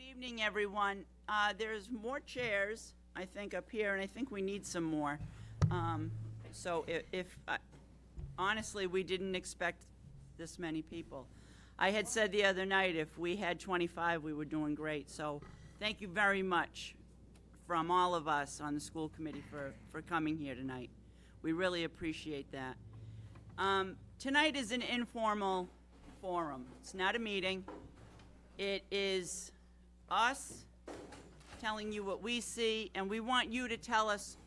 evening, everyone. There's more chairs, I think, up here, and I think we need some more. So honestly, we didn't expect this many people. I had said the other night, if we had 25, we were doing great. So thank you very much from all of us on the school committee for coming here tonight. We really appreciate that. Tonight is an informal forum. It's not a meeting. It is us telling you what we see, and we want you to tell us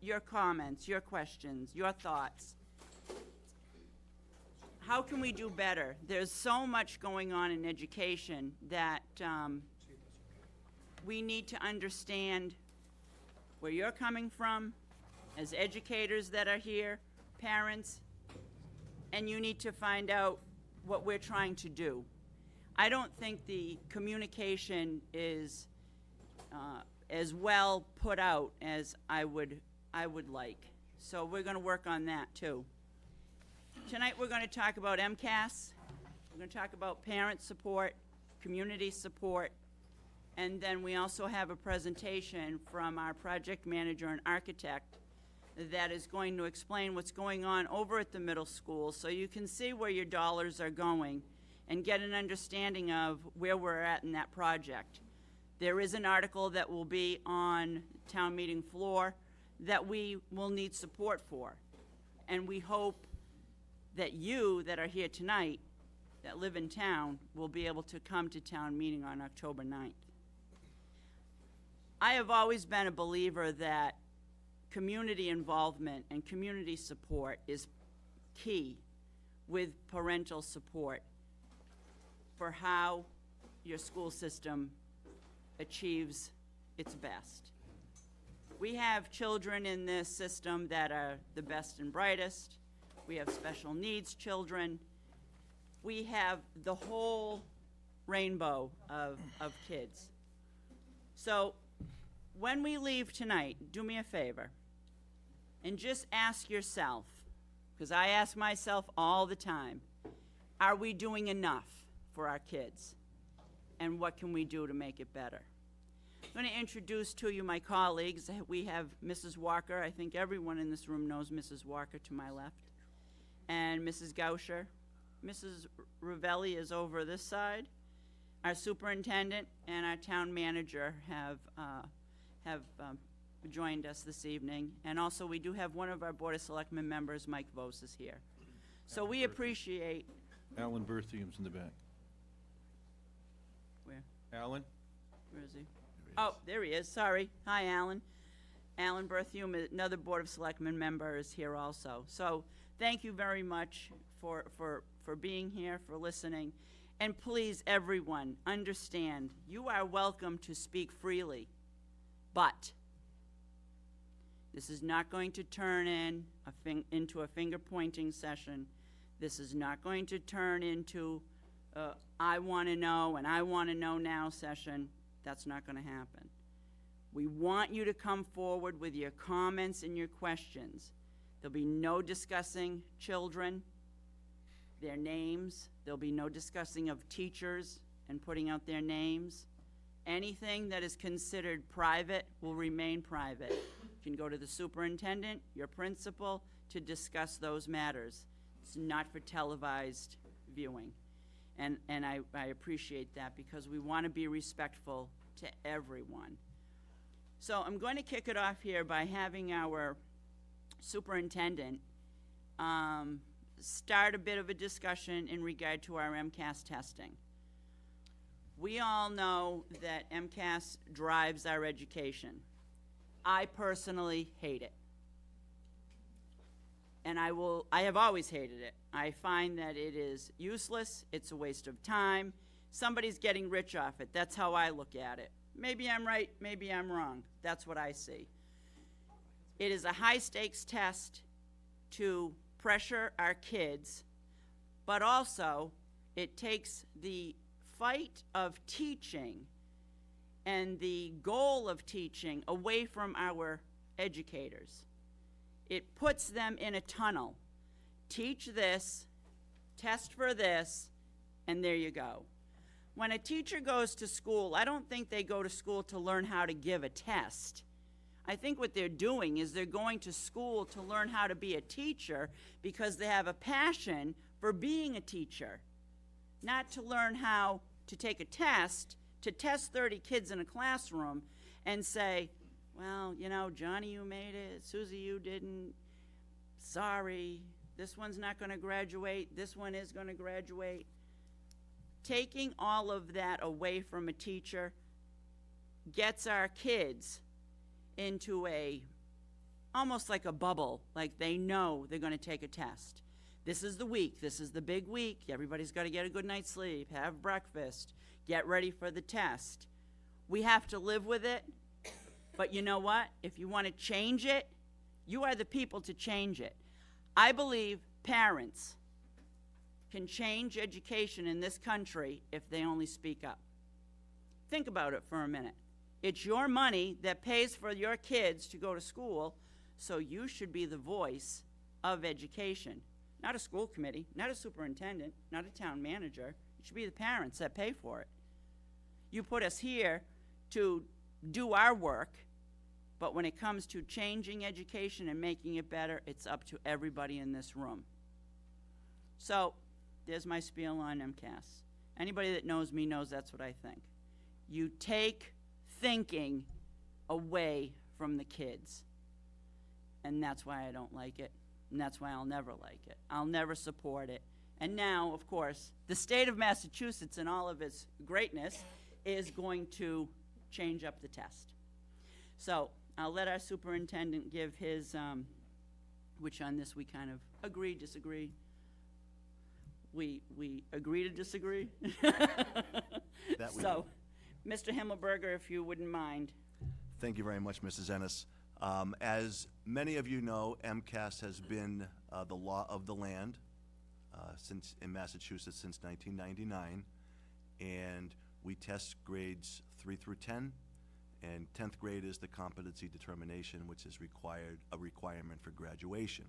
your comments, your questions, your thoughts. How can we do better? There's so much going on in education that we need to understand where you're coming from as educators that are here, parents, and you need to find out what we're trying to do. I don't think the communication is as well put out as I would like. So we're going to work on that too. Tonight we're going to talk about MCAS. We're going to talk about parent support, community support, and then we also have a presentation from our project manager and architect that is going to explain what's going on over at the middle school so you can see where your dollars are going and get an understanding of where we're at in that project. There is an article that will be on town meeting floor that we will need support for. And we hope that you that are here tonight, that live in town, will be able to come to town meeting on October 9th. I have always been a believer that community involvement and community support is key with parental support for how your school system achieves its best. We have children in this system that are the best and brightest. We have special needs children. We have the whole rainbow of kids. So when we leave tonight, do me a favor and just ask yourself, because I ask myself all the time, are we doing enough for our kids? And what can we do to make it better? I'm going to introduce to you my colleagues. We have Mrs. Walker. I think everyone in this room knows Mrs. Walker to my left. And Mrs. Gauscher. Mrs. Ravelli is over this side. Our superintendent and our town manager have joined us this evening. And also we do have one of our Board of Selectmen members, Mike Vos, is here. So we appreciate... Alan Berthium's in the back. Where? Alan? Where is he? Oh, there he is. Sorry. Hi, Alan. Alan Berthium, another Board of Selectmen member, is here also. So thank you very much for being here, for listening. And please, everyone, understand, you are welcome to speak freely, but this is not going to turn into a finger-pointing session. This is not going to turn into I want to know and I want to know now session. That's not going to happen. We want you to come forward with your comments and your questions. There'll be no discussing children, their names. There'll be no discussing of teachers and putting out their names. Anything that is considered private will remain private. You can go to the superintendent, your principal, to discuss those matters. It's not for televised viewing. And I appreciate that because we want to be respectful to everyone. So I'm going to kick it off here by having our superintendent start a bit of a discussion in regard to our MCAS testing. We all know that MCAS drives our education. I personally hate it. And I have always hated it. I find that it is useless, it's a waste of time. Somebody's getting rich off it. That's how I look at it. Maybe I'm right, maybe I'm wrong. That's what I see. It is a high-stakes test to pressure our kids, but also it takes the fight of teaching and the goal of teaching away from our educators. It puts them in a tunnel. Teach this, test for this, and there you go. When a teacher goes to school, I don't think they go to school to learn how to give a test. I think what they're doing is they're going to school to learn how to be a teacher because they have a passion for being a teacher, not to learn how to take a test, to test 30 kids in a classroom and say, well, you know, Johnny, you made it, Susie, you didn't, sorry, this one's not going to graduate, this one is going to graduate. Taking all of that away from a teacher gets our kids into almost like a bubble, like they know they're going to take a test. This is the week, this is the big week, everybody's got to get a good night's sleep, have breakfast, get ready for the test. We have to live with it, but you know what? If you want to change it, you are the people to change it. I believe parents can change education in this country if they only speak up. Think about it for a minute. It's your money that pays for your kids to go to school, so you should be the voice of education. Not a school committee, not a superintendent, not a town manager. It should be the parents that pay for it. You put us here to do our work, but when it comes to changing education and making it better, it's up to everybody in this room. So, there's my spiel on MCAS. Anybody that knows me knows that's what I think. You take thinking away from the kids. And that's why I don't like it. And that's why I'll never like it. I'll never support it. And now, of course, the state of Massachusetts in all of its greatness is going to change up the test. So I'll let our superintendent give his, which on this we kind of agree, disagree. We agree to disagree. That we So, Mr. Himmelberger, if you wouldn't mind. Thank you very much, Mrs. Ennis. As many of you know, MCAS has been the law of the land in Massachusetts since 1999, and we test grades 3 through 10, and 10th grade is the competency determination, which is a requirement for graduation.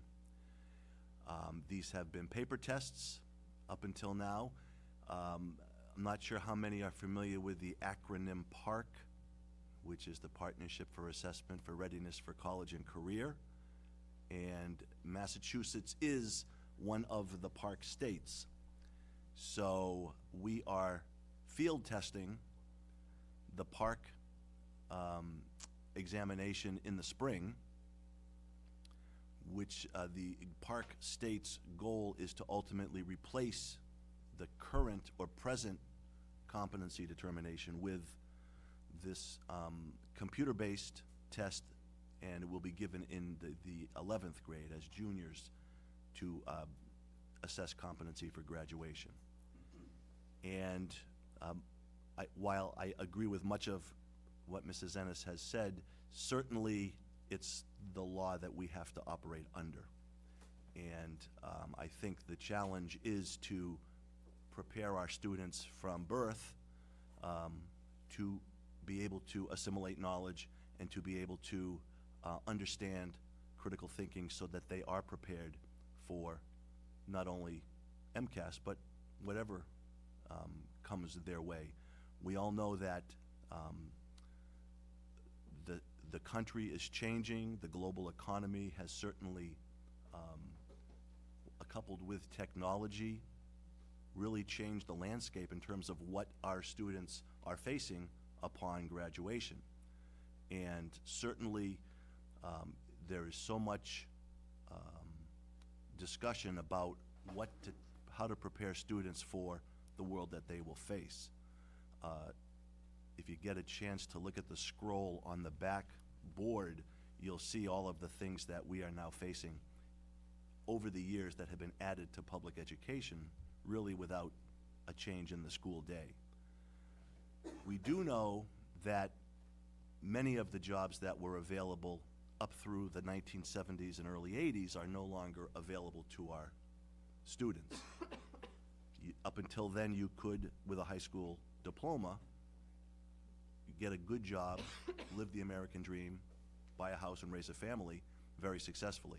These have been paper tests up until now. I'm not sure how many are familiar with the acronym PARC, which is the Partnership for Assessment for Readiness for College and Career. And Massachusetts is one of the PARC states. So we are field testing the PARC examination in the spring, which the PARC state's goal is to ultimately replace the current or present competency determination with this computer-based test, and it will be given in the 11th grade as juniors to assess competency for graduation. And while I agree with much of what Mrs. Ennis has said, certainly it's the law that we have to operate under. And I think the challenge is to prepare our students from birth to be able to assimilate knowledge and to be able to understand critical thinking so that they are prepared for not only MCAS, but whatever comes their way. We all know that the country is changing. The global economy has certainly, coupled with technology, really changed the landscape in terms of what our students are facing upon graduation. And certainly there is so much discussion about how to prepare students for the world that they will face. If you get a chance to look at the scroll on the back board, you'll see all of the things that we are now facing over the years that have been added to public education, really without a change in the school day. We do know that many of the jobs that were available up through the 1970s and early 80s are no longer available to our students. Up until then, you could, with a high school diploma, get a good job, live the American dream, buy a house and raise a family very successfully.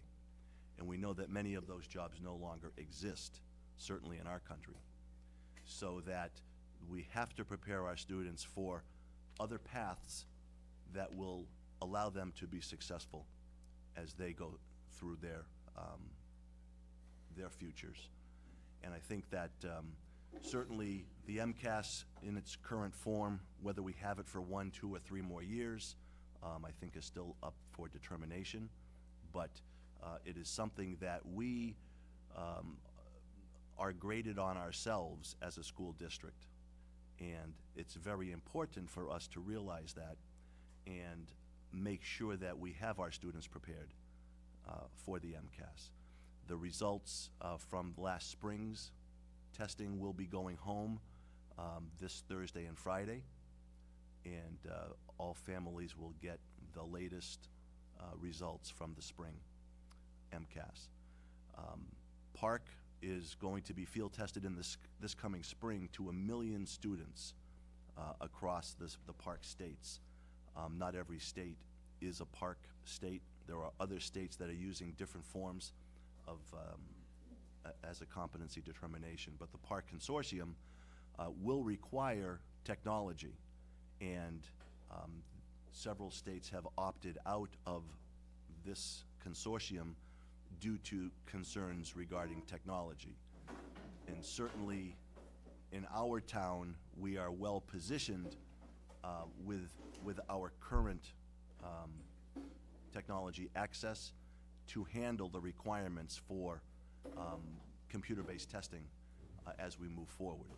And we know that many of those jobs no longer exist, certainly in our country. So that we have to prepare our students for other paths that will allow them to be successful as they go through their futures. And I think that certainly the MCAS in its current form, whether we have it for 1, 2, or 3 more years, I think is still up for determination. But it is something that we are graded on ourselves as a school district. And it's very important for us to realize that and make sure that we have our students prepared for the MCAS. The results from last spring's testing will be going home this Thursday and Friday, and all families will get the latest results from the spring MCAS. Park is going to be field tested in this coming spring to 1 million students across the Park states. Not every state is a Park state. There are other states that are using different forms of as a competency determination, but the Park Consortium will require technology, and several states have opted out of this consortium due to concerns regarding technology. And certainly in our town, we are well positioned with our current technology access to handle the requirements for computer-based testing as we move forward.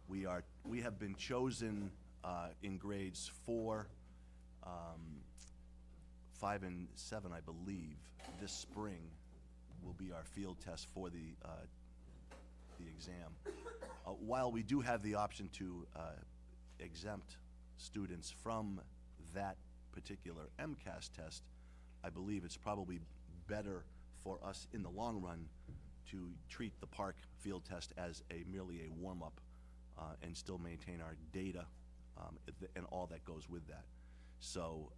We have been chosen in grades 4, 5, and 7, I believe. This spring will be our field test for the exam. While we do have the option to exempt students from that particular MCAS test, I believe it's probably better for us in the long run to treat the Park field test as merely a warm-up and still maintain our data and all that goes with that. So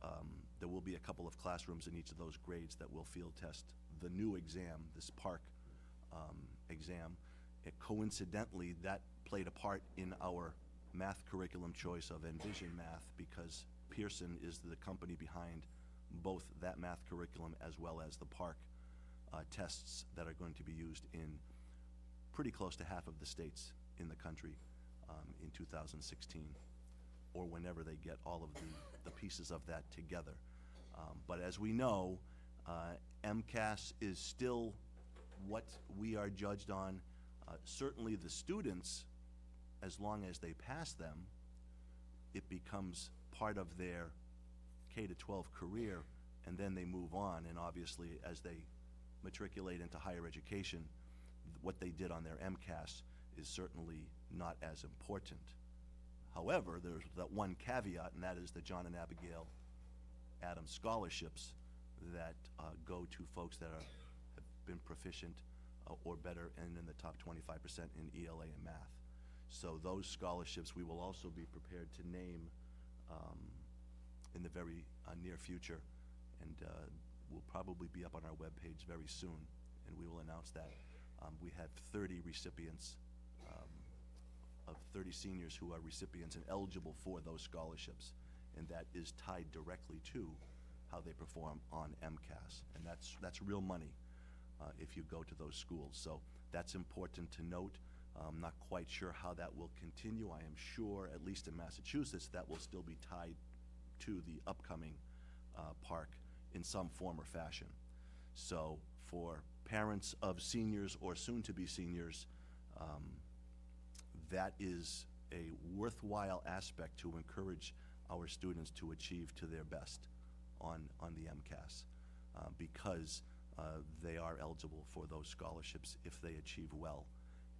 there will be a couple of classrooms in each of those grades that will field test the new exam, this Park exam. Coincidentally, that played a part in our math curriculum choice of Envision Math, because Pearson is the company behind both that math curriculum as well as the Park tests that are going to be used in pretty close to half of the states in the country in 2016, or whenever they get all of the pieces of that together. But as we know, MCAS is still what we are judged on. Certainly the students, as long as they pass them, it becomes part of their K-12 career, and then they move on. And obviously, as they matriculate into higher education, what they did on their MCAS is certainly not as important. However, there's that one caveat, and that is the John and Abigail Adams scholarships that go to folks that have been proficient or better and in the top 25% in ELA and math. So those scholarships we will also be prepared to name in the very near future, and will probably be up on our webpage very soon, and we will announce that. We have 30 recipients of 30 seniors who are recipients and eligible for those scholarships, and that is tied directly to how they perform on MCAS, and that's real money if you go to those schools. So that's important to note. I'm not quite sure how that will continue. I am sure, at least in Massachusetts, that will still be tied to the upcoming Park in some form or fashion. So for parents of seniors or soon-to-be seniors, that is a worthwhile aspect to encourage our students to achieve to their best on the MCAS, because they are eligible for those scholarships if they achieve well.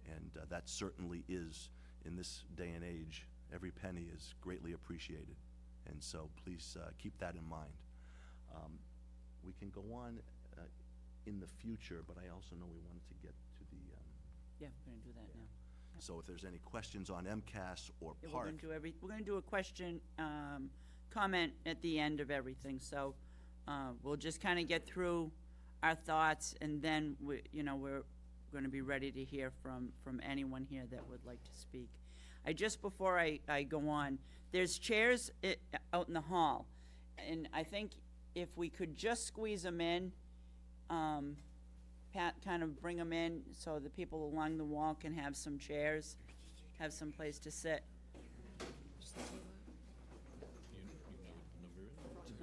And that certainly is, in this day and age, every penny is greatly appreciated. And so please keep that in mind. We can go on in the future, but I also know we wanted to get to the Yeah, we're gonna do that now. so if there's any questions on MCAS or Yeah, Park. we're gonna do a question, comment at the end of everything, so, we'll just kinda get through our thoughts, and then we're gonna be ready to hear from anyone here that would like to speak. just before I go on, there's chairs out in the hall, and I think if we could just squeeze them in, Pat, kind of bring them in so the people along the wall can have some chairs, have some place to sit.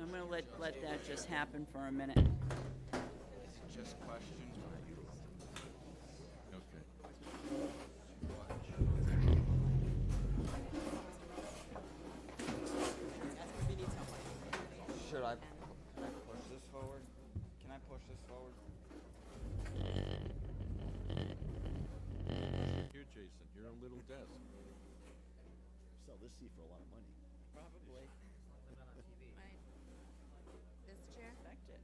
I'm gonna let that just happen for a minute. Just questions. Okay. Should I push this forward? Can I push this forward? Here, Jason, you're a little desk. Sell this seat for a lot of money. Probably. Right. This chair? Expect it.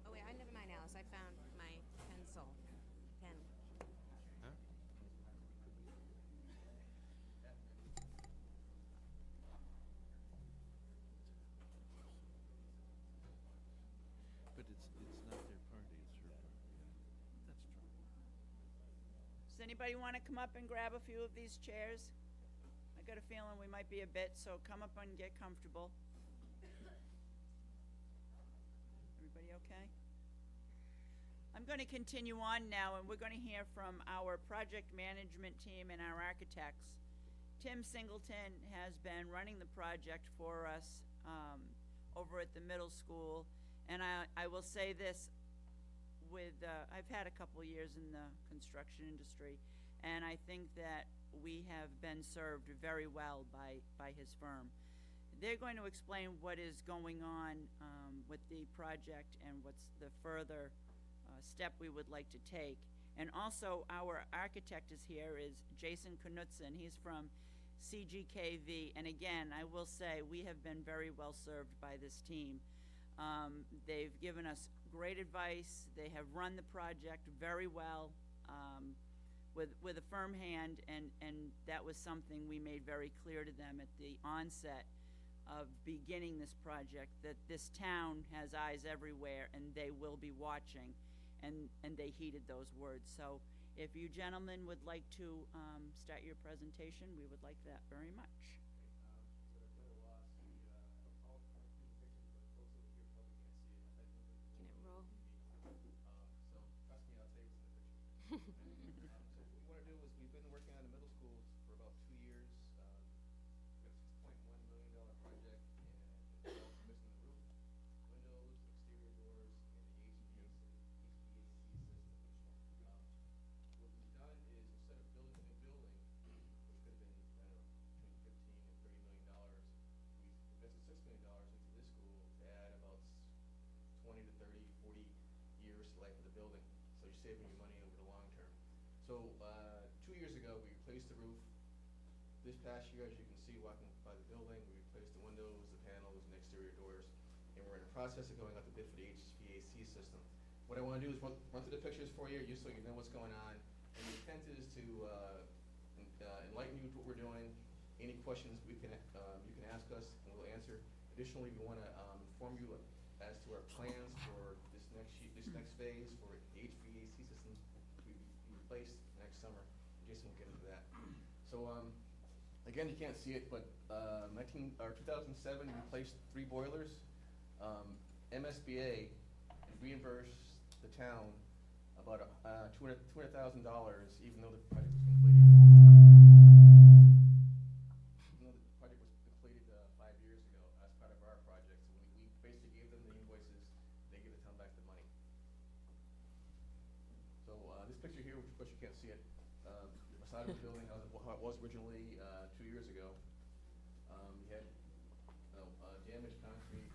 Oh wait, never mind, Alice. I found my pencil. Pen. But it's not their party, it's her party. That's true. Does anybody want to come up and grab a few of these chairs? I got a feeling we might be a bit, so come up and get comfortable. Everybody okay? I'm going to continue on now, and we're going to hear from our project management team and our architects. Tim Singleton has been running the project for us over at the middle school, and I will say this, I've had a couple years in the construction industry, and I think that we have been served very well by his firm. They're going to explain what is going on with the project and what's the further step we would like to take. And also, our architect is here, is Jason Knutson. He's from CGKV, and again, I will say, we have been very well served by this team. They've given us great advice. They have run the project very well with a firm hand, and that was something we made very clear to them at the onset of beginning this project, that this town has eyes everywhere and they will be watching, and they heeded those words. So if you gentlemen would like to start your presentation, we would like that very much. Can it roll? So trust me, I'll tell you what's in the picture. So what we want to do is we've been working on the middle schools for about 2 years. We've got a $6.1 million project, and it's all missing the roof, windows, exterior doors, and the HVAC system. What we've done is instead of building a new building, which could have been, I don't know, between $15 and $30 million, we've invested $6 million into this school to add about 20 to 30, 40 years to life of the building. So you're saving your money over the long term. So 2 years ago, we replaced the roof. This past year, as you can see walking by the building, we replaced the windows, the panels, and exterior doors. And we're in the process of going out to bid for the HVAC system. What I want to do is run through the pictures for you, just so you know what's going on. And the intent is to enlighten you with what we're doing. Any questions you can ask us, and we'll answer. Additionally, we want to inform you as to our plans for this next phase for the HVAC system to be replaced next summer. Jason will get into that. So again, you can't see it, but 2007 we replaced 3 boilers. MSBA reimbursed the town about $200,000, even though the project was completed. Even though the project was completed 5 years ago as part of our project. So we basically gave them the invoices, they give the town back the money. So this picture here, which of course you can't see it, the facade of the building, how it was originally 2 years ago. You had damaged concrete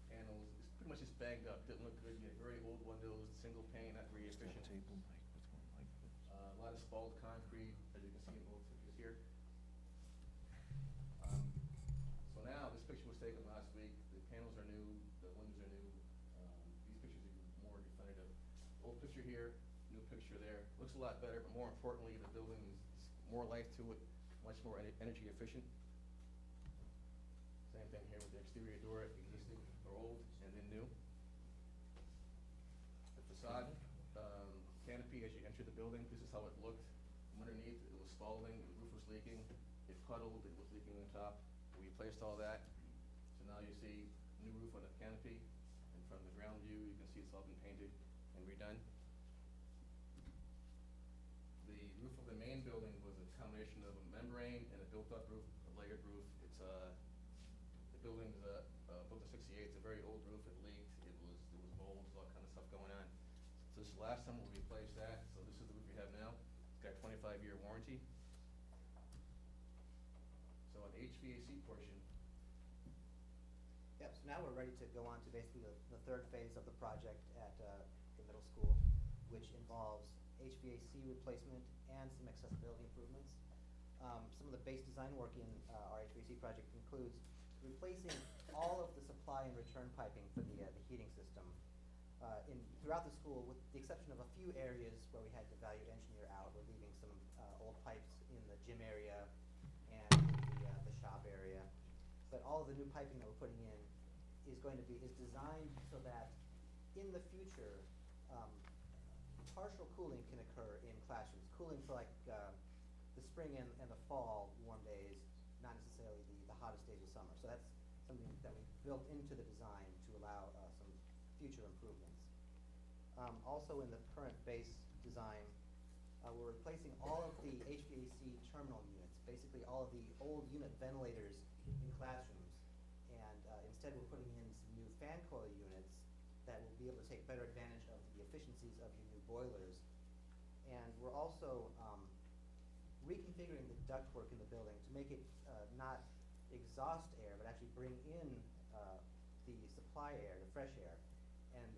panels. It's pretty much just bagged up, didn't look good. You had very old windows, single pane, not very efficient. Table mic was going like this. A lot of spalled concrete, as you can see in both pictures here. So now, this picture was taken last week. The panels are new, the windows are new. These pictures are more definitive. Old picture here, new picture there. Looks a lot better, but more importantly, the building is more life to it, much more energy efficient. Same thing here with the exterior door, existing or old, and then new. The facade, canopy building, this is how it looked. From underneath, it was scalding, the roof was leaking, it puddled, it was leaking on top. We replaced all that, so now you see new roof on the canopy, and from the ground view, you can see it's all been painted and redone. The roof of the main building was a combination of a membrane and a built-up roof, a layered roof. It's the building's built in '68. It's a very old roof. It leaked. It was mold. There's all kind of stuff going on. So this is the last time we replaced that. So this is the roof we have now. It's got a 25-year warranty. So on the HVAC portion, Yep, so now we're ready to go on to basically the third phase of the project at the middle school, which involves HVAC replacement and some accessibility improvements. Some of the base design work in our HVAC project includes replacing all of the supply and return piping for the heating system. Throughout the school, with the exception of a few areas where we had to value engineer out, we're leaving some old pipes in the gym area and the shop area. But all of the new piping that we're putting in is designed so that in the future, partial cooling can occur in classrooms. Cooling for like the spring and the fall warm days, not necessarily the hottest days of summer. So that's something that we built into the design to allow some future improvements. Also in the current base design, we're replacing all of the HVAC terminal units, basically all of the old unit ventilators in classrooms. And instead we're putting in some new fan coil units that will be able to take better advantage of the efficiencies of your new boilers. And we're also reconfiguring the ductwork in the building to make it not exhaust air, but actually bring in the supply air, the fresh air. And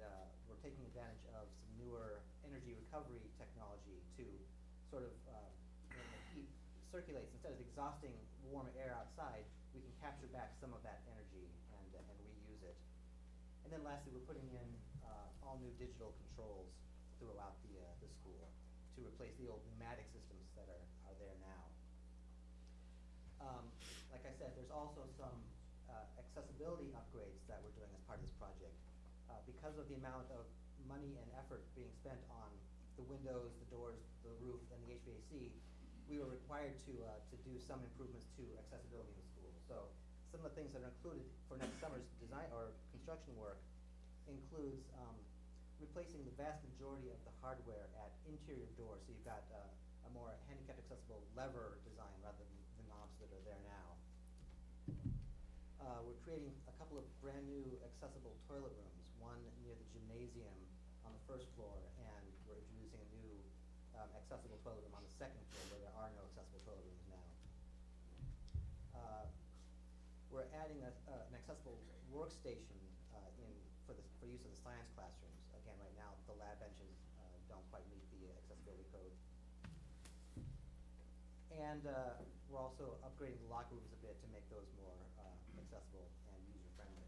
we're taking advantage of some newer energy recovery technology to sort of, when the heat circulates, instead of exhausting warm air outside, we can capture back some of that energy and reuse it. And then lastly, we're putting in all new digital controls throughout the school to replace the old pneumatic systems that are there now. Like I said, there's also some accessibility upgrades that we're doing as part of this project. Because of the amount of money and effort being spent on the windows, the doors, the roof, and the HVAC, we were required to do some improvements to accessibility in the school. So some of the things that are included for next summer's design or construction work includes replacing the vast majority of the hardware at interior doors. So you've got a more handicap accessible lever design rather than the knobs that are there now. We're creating a couple of brand new accessible toilet rooms, one near the gymnasium on the first floor, and we're introducing a new accessible toilet room on the second floor where there are no accessible toilet rooms now. We're adding an accessible workstation for use in the science classrooms. Again, right now the lab benches don't quite meet the accessibility code. And we're also upgrading the locker rooms a bit to make those more accessible and user-friendly.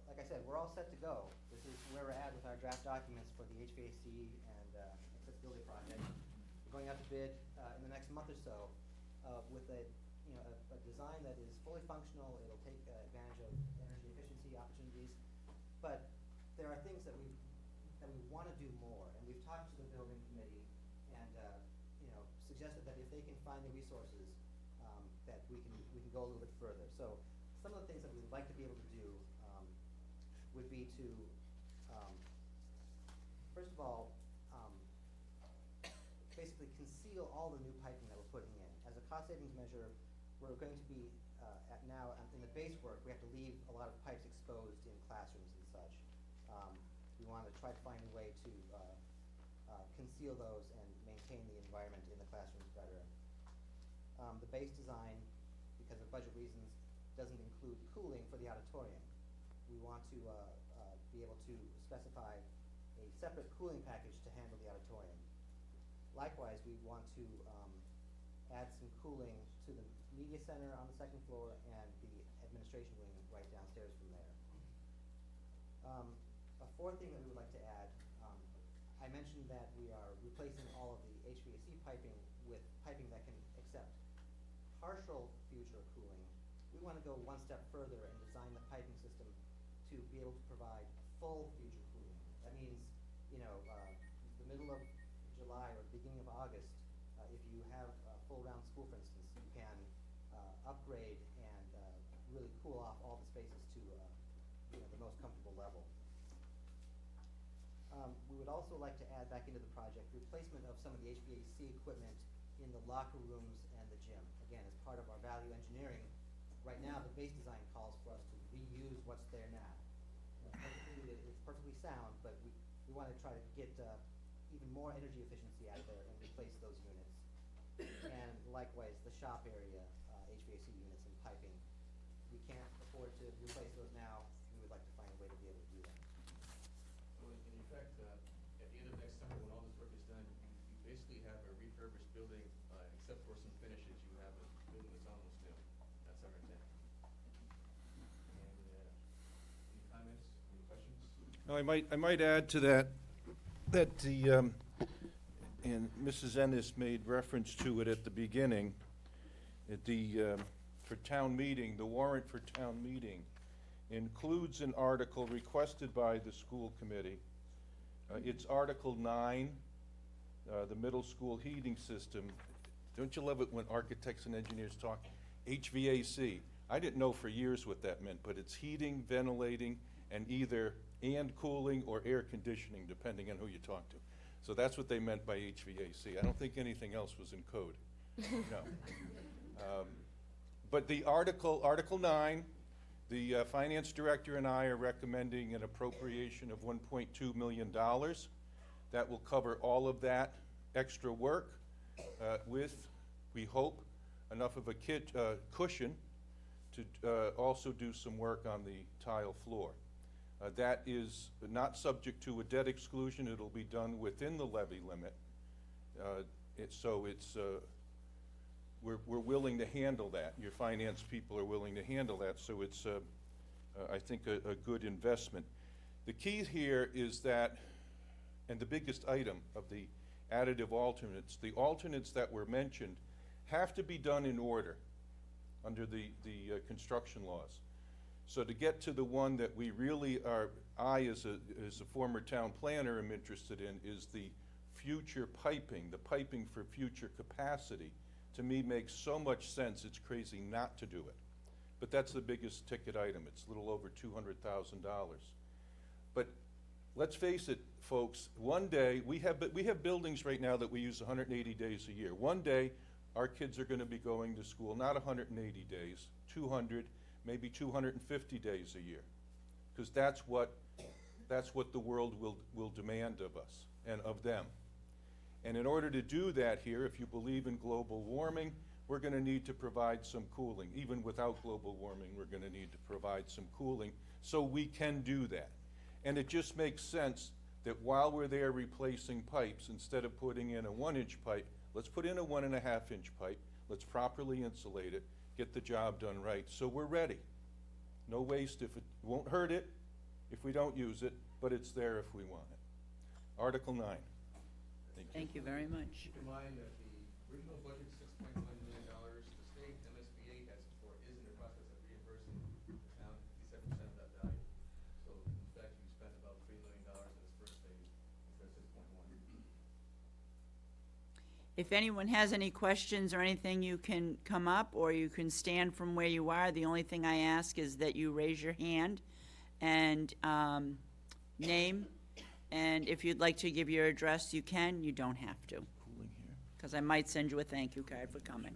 Like I said, we're all set to go. This is where we're at with our draft documents for the HVAC and accessibility project. We're going out to bid in the next month or so with a design that is fully functional. It'll take advantage of energy efficiency opportunities, but there are things that we want to do more, and we've talked to the building committee and suggested that if they can find the resources, that we can go a little bit further. So some of the things that we'd like to be able to do would be to, first of all, basically conceal all the new piping that we're putting in. As a cost savings measure, we're going to be now in the base work, we have to leave a lot of pipes exposed in classrooms and such. We want to try to find a way to conceal those and maintain the environment in the classrooms better. The base design, because of budget reasons, doesn't include cooling for the auditorium. We want to be able to specify a separate cooling package to handle the auditorium. Likewise, we want to add some cooling to the media center on the second floor and the administration wing right downstairs from there. A fourth thing that we would like to add, I mentioned that we are replacing all of the HVAC piping with piping that can accept partial future cooling. We want to go one step further and design the piping system to be able to provide full future cooling. That means, the middle of July or beginning of August, if you have a full round school, for instance, you can upgrade and really cool off all the spaces to the most comfortable level. We would also like to add back into the project replacement of some of the HVAC equipment in the locker rooms and the gym. Again, as part of our value engineering, right now the base design calls for us to reuse what's there now. It's perfectly sound, but we want to try to get even more energy efficiency out of there and replace those units. And likewise, the shop area, HVAC units and piping. We can't afford to replace those now. We would like to find a way to be able to do that. So in effect, at the end of next summer, when all this work is done, you basically have a refurbished building, except for some finishes, you have a building that's almost new. That's our intent. And, any comments, any questions? No, I might add to that, and Mrs. Ennis made reference to it at the beginning, for town meeting, the warrant for town meeting includes an article requested by the school committee. It's Article 9, the middle school heating system. Don't you love it when architects and engineers talk HVAC? I didn't know for years what that meant, but it's heating, ventilating, and cooling or air conditioning, depending on who you talk to. So that's what they meant by HVAC. I don't think anything else was in code. No. But the Article 9, the finance director and I are recommending an appropriation of $1.2 million. That will cover all of that extra work with, we hope, enough of a cushion to also do some work on the tile floor. That is not subject to a debt exclusion. It'll be done within the levy limit. We're willing to handle that. Your finance people are willing to handle that, so it's, I think, a good investment. The key here is that, and the biggest item of the additive alternates, the alternates that were mentioned have to be done in order under the construction laws. So to get to the one that we really are, I as a former town planner am interested in, is the future piping, the piping for future capacity. To me makes so much sense, it's crazy not to do it. But that's the biggest ticket item. It's a little over $200,000. But let's face it, folks, one day, we have buildings right now that we use 180 days a year. One day, our kids are gonna be going to school, not 180 days, 200, maybe 250 days a year. Because that's what the world will demand of us and of them. And in order to do that here, if you believe in global warming, we're gonna need to provide some cooling. Even without global warming, we're gonna need to provide some cooling so we can do that. And it just makes sense that while we're there replacing pipes, instead of putting in a 1-inch pipe, let's put in a 1.5-inch pipe, let's properly insulate it, get the job done right, so we're ready. No waste, if it won't hurt it if we don't use it, but it's there if we want it. Article 9. Thank you very much. Keep in mind that the original budget, $6.1 million, the state MSBA is in the process of reimbursing the town 57% of that value. So in fact, you spent about $3 million in this first phase instead of 6.1. If anyone has any questions or anything, you can come up or you can stand from where you are. The only thing I ask is that you raise your hand and name. And if you'd like to give your address, you can. You don't have to. Cooling here. Because I might send you a thank you card for coming.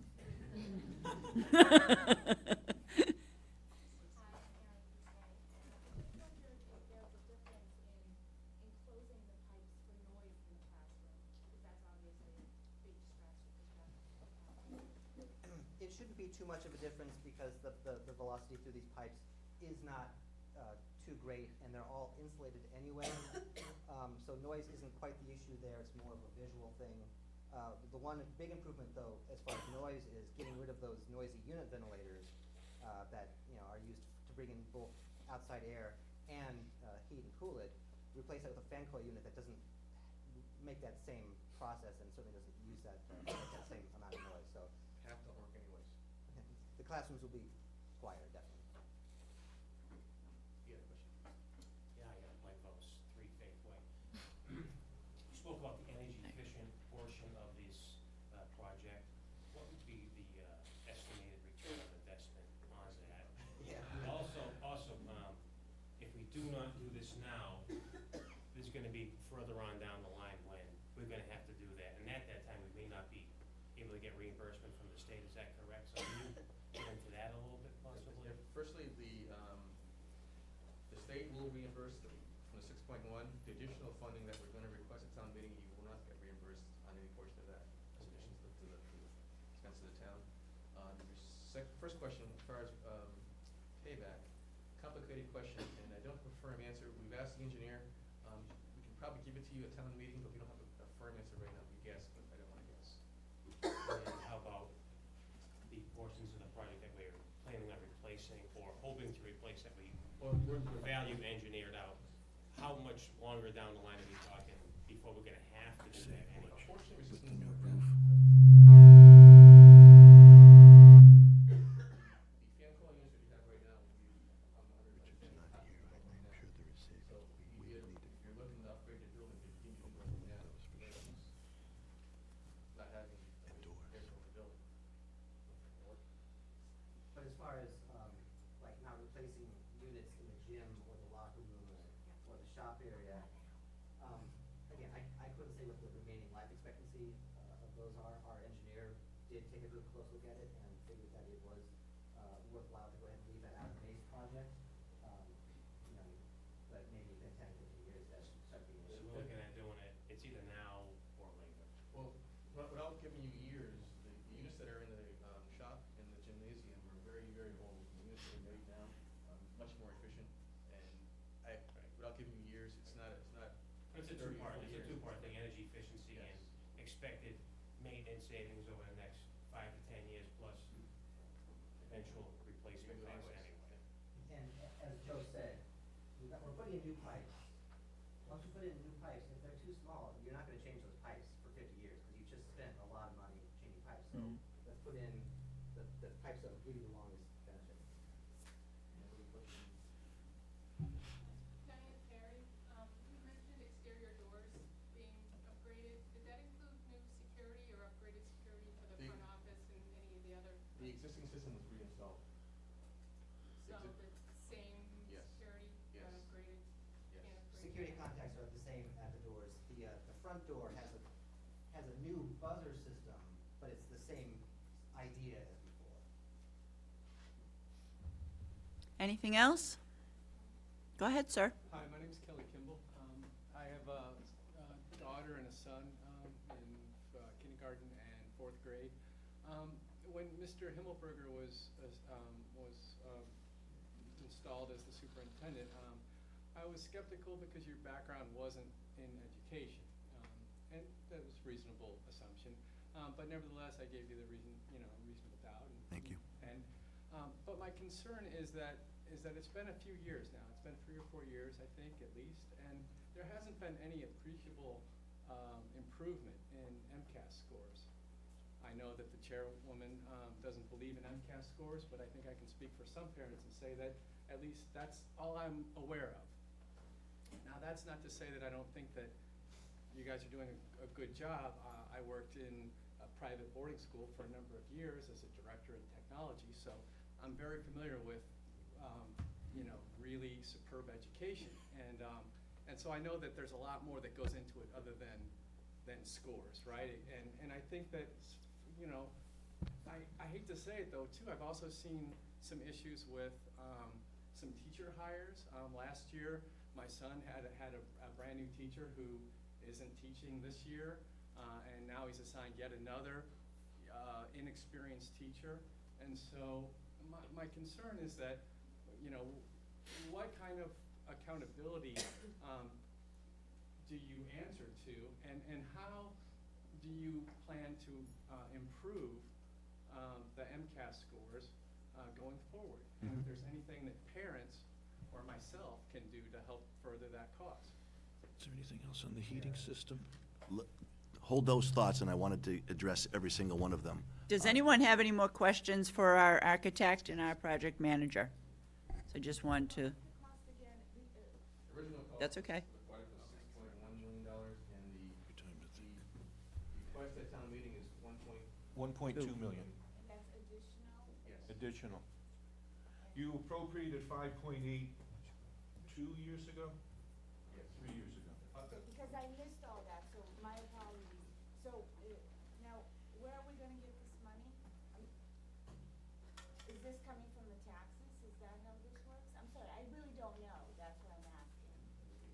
It shouldn't be too much of a difference because the velocity through these pipes is not too great, and they're all insulated anyway. So noise isn't quite the issue there, it's more of a visual thing. The one big improvement though, as far as noise, is getting rid of those noisy unit ventilators that are used to bring in both outside air and heat and cool it. Replace that with a fan coil unit that doesn't make that same process and certainly doesn't use that, that same amount of noise. So Half don't work anyways. the classrooms will be quieter, definitely. You had a question? Yeah, I got Mike House, 3 Faith Way. You spoke about the do not do this now, there's gonna be further on down the line when we're gonna have to do that. And at that time, we may not be able to get reimbursement from the state, is that correct? So can you get into that a little bit possibly? Yeah, firstly, the state will reimburse from the 6.1. The additional funding that we're gonna request at town meeting, you will not get reimbursed on any portion of that, as additions to the expense of the town. Your first question, as far as payback, complicated question, and I don't have a firm answer. We've asked the engineer. We can probably give it to you at town meeting, but we don't have a firm answer right now. We guess, but I don't wanna guess. And how about the portions of the project that we're planning on replacing or hoping to replace that we're value engineered out? How much longer down the line are we talking before we're gonna have to do that anyway? Unfortunately, With we're the just new gonna The fan coil units that you have right now, Richard's not top here. of the I'm now. sure there is savings. So We if need to. you're looking to upgrade the building, you need to do it now. Those for sure. Not having And doors. air for the building. But as far as, like not replacing units in the gym or the locker room or the shop area, again, I couldn't say what the remaining life expectancy, of those are. Our engineer did take a good close look at it and figured that it was, worthwhile to go ahead and leave that out of the base project. You know, but maybe in 10, 15 years, that should start being So an issue. we're looking at doing it, it's either now or later. Well, without giving you years, the units that are in the shop and the gymnasium are very, very old. The units that are made now, much more efficient. And without giving you years, it's not. But it's a 30 or two-part, 40 it's a years. two-part thing, energy efficiency and Yes. expected maintenance savings over the next 5 to 10 years plus eventual replacement Even costs anyways. anyway. And as Joe said, we're putting in new pipes. Once you put in new pipes, if they're too small, you're not gonna change those pipes for 50 years, because you've just spent a lot of money changing pipes. So let's put in the pipes that will give you the longest benefit. Diane Perry, you mentioned exterior doors being upgraded. Did that include new security or upgraded security for the The- front office and any of the other? The existing system was reinstalled. So Exi- the same Yes. security, Yes. not upgraded, Yes. can't upgrade? Security contacts are the same at the doors. The front door has a new buzzer system, but it's the same idea as before. Anything else? Go ahead, sir. Hi, my name's Kelly Kimball. I have a daughter and a son in kindergarten and fourth grade. When Mr. Himmelberger was installed as the superintendent, I was skeptical because your background wasn't in education, and that was a reasonable assumption. But nevertheless, I gave you the reasonable doubt. Thank you. And, but my concern is that it's been a few years now. It's been 3 or 4 years, I think, at least, and there hasn't been any appreciable improvement in MCAS scores. I know that the chairwoman doesn't believe in MCAS scores, but I think I can speak for some parents and say that at least that's all I'm aware of. Now, that's not to say that I don't think that you guys are doing a good job. I worked in a private boarding school for a number of years as a director in technology, so I'm very familiar with, really superb education. And so I know that there's a lot more that goes into it other than scores, right? And I think that, I hate to say it though, too, I've also seen some issues with some teacher hires. Last year, my son had a brand new teacher who isn't teaching this year, and now he's assigned yet another inexperienced teacher. And so my concern is that, what kind of accountability do you answer to, and how do you plan to improve the MCAS scores going forward? And if there's anything that parents or myself can do to help further that cause. Is there anything else on the heating system? Hold those thoughts, and I wanted to address every single one of them. Does anyone have any more questions for our architect and our project manager? So just want to, The original cost. That's okay. Required was $6.1 million, and the request at town meeting is 1.2 million And that's additional? yes. additional. You appropriated 5.8 2 years ago? Yeah, 3 years ago. Because I missed all that, so my apologies. So, now, where are we gonna get this money? Is this coming from the taxes? Is that how this works? I'm sorry, I really don't know. That's what I'm asking.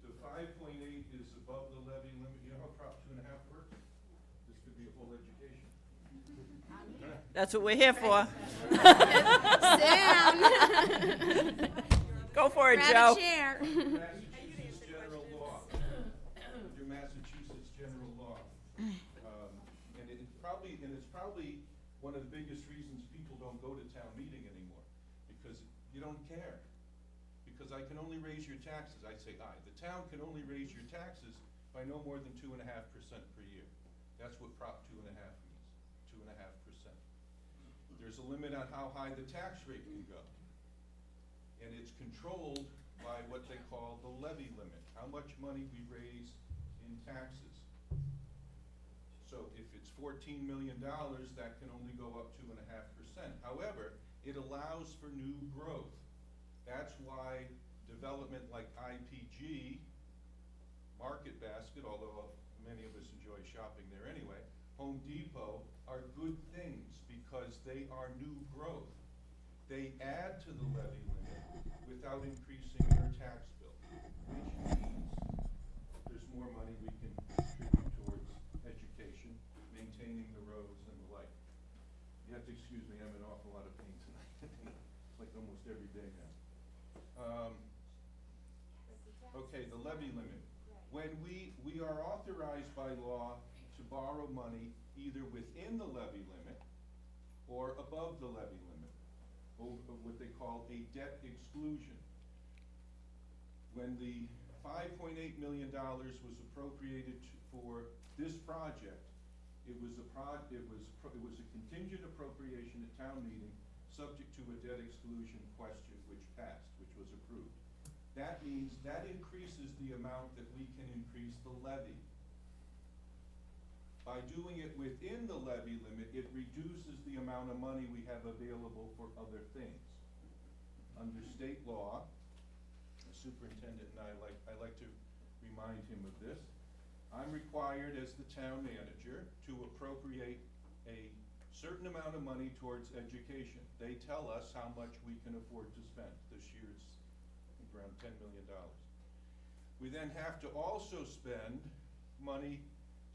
The 5.8 is above the levy limit. You know how Prop 2.5 works? This could be a full education. That's what we're here for. Down. Go for it, Grab Joe. a chair. Massachusetts general law. Under Massachusetts general law. And it's probably one of the biggest reasons people don't go to town meeting anymore, because you don't care. Because I can only raise your taxes, I say I. The town can only raise your taxes by no more than 2.5% per year. That's what Prop 2.5 means, 2.5%. There's a limit on how high the tax rate can go. And it's controlled by what they call the levy limit, how much money we raise in taxes. So if it's $14 million, that can only go up 2.5%. However, it allows for new growth. That's why development like IPG, Market Basket, although many of us enjoy shopping there anyway, Home Depot are good things because they are new growth. They add to the levy limit without increasing your tax bill, which means there's more money we can contribute towards education, maintaining the roads and the like. You have to excuse me, I'm in an awful lot of pain tonight, like almost every day now. Okay, the levy limit. When we are authorized by law to borrow money either within the levy limit or above the levy limit, or what they call a debt exclusion. When the $5.8 million was appropriated for this project, it was a contingent appropriation at town meeting, subject to a debt exclusion question, which passed, which was approved. That means that increases the amount that we can increase the levy. By doing it within the levy limit, it reduces the amount of money we have available for other things. Under state law, the superintendent and I like to remind him of this. I'm required as the town manager to appropriate a certain amount of money towards education. They tell us how much we can afford to spend. This year it's around $10 million. We then have to also spend money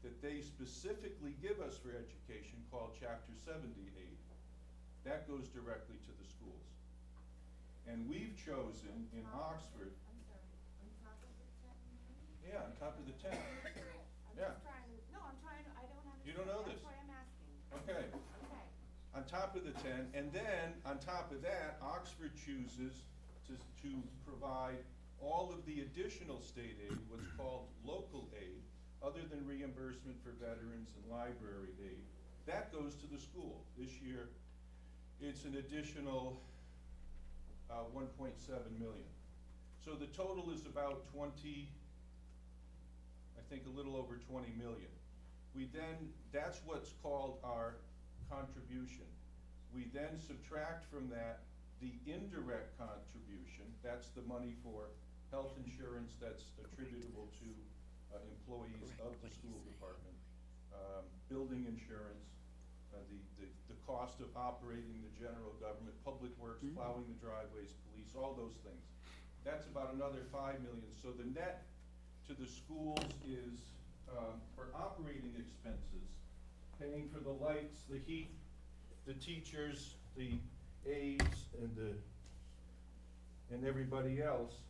that they specifically give us for education called Chapter 70 aid. That goes directly to the schools. And we've chosen in Oxford. I'm sorry, on top of the 10 million? Yeah, on top of the 10. I'm Yeah. just trying to, no, I'm trying to, I don't understand. You don't know this? That's why I'm asking. Okay. Okay. On top of the 10, and then on top of that, Oxford chooses to provide all of the additional state aid, what's called local aid, other than reimbursement for veterans and library aid. That goes to the school. This year, it's an additional 1.7 million. So the total is about I think a little over 20 million. That's what's called our contribution. We then subtract from that the indirect contribution. That's the money for health insurance that's attributable to employees of the school department, building insurance, the cost of operating the general government, public works, plowing the driveways, police, all those things. That's about another 5 million. So the net to the schools is for operating expenses, paying for the lights, the heat, the teachers, the aides, and everybody else,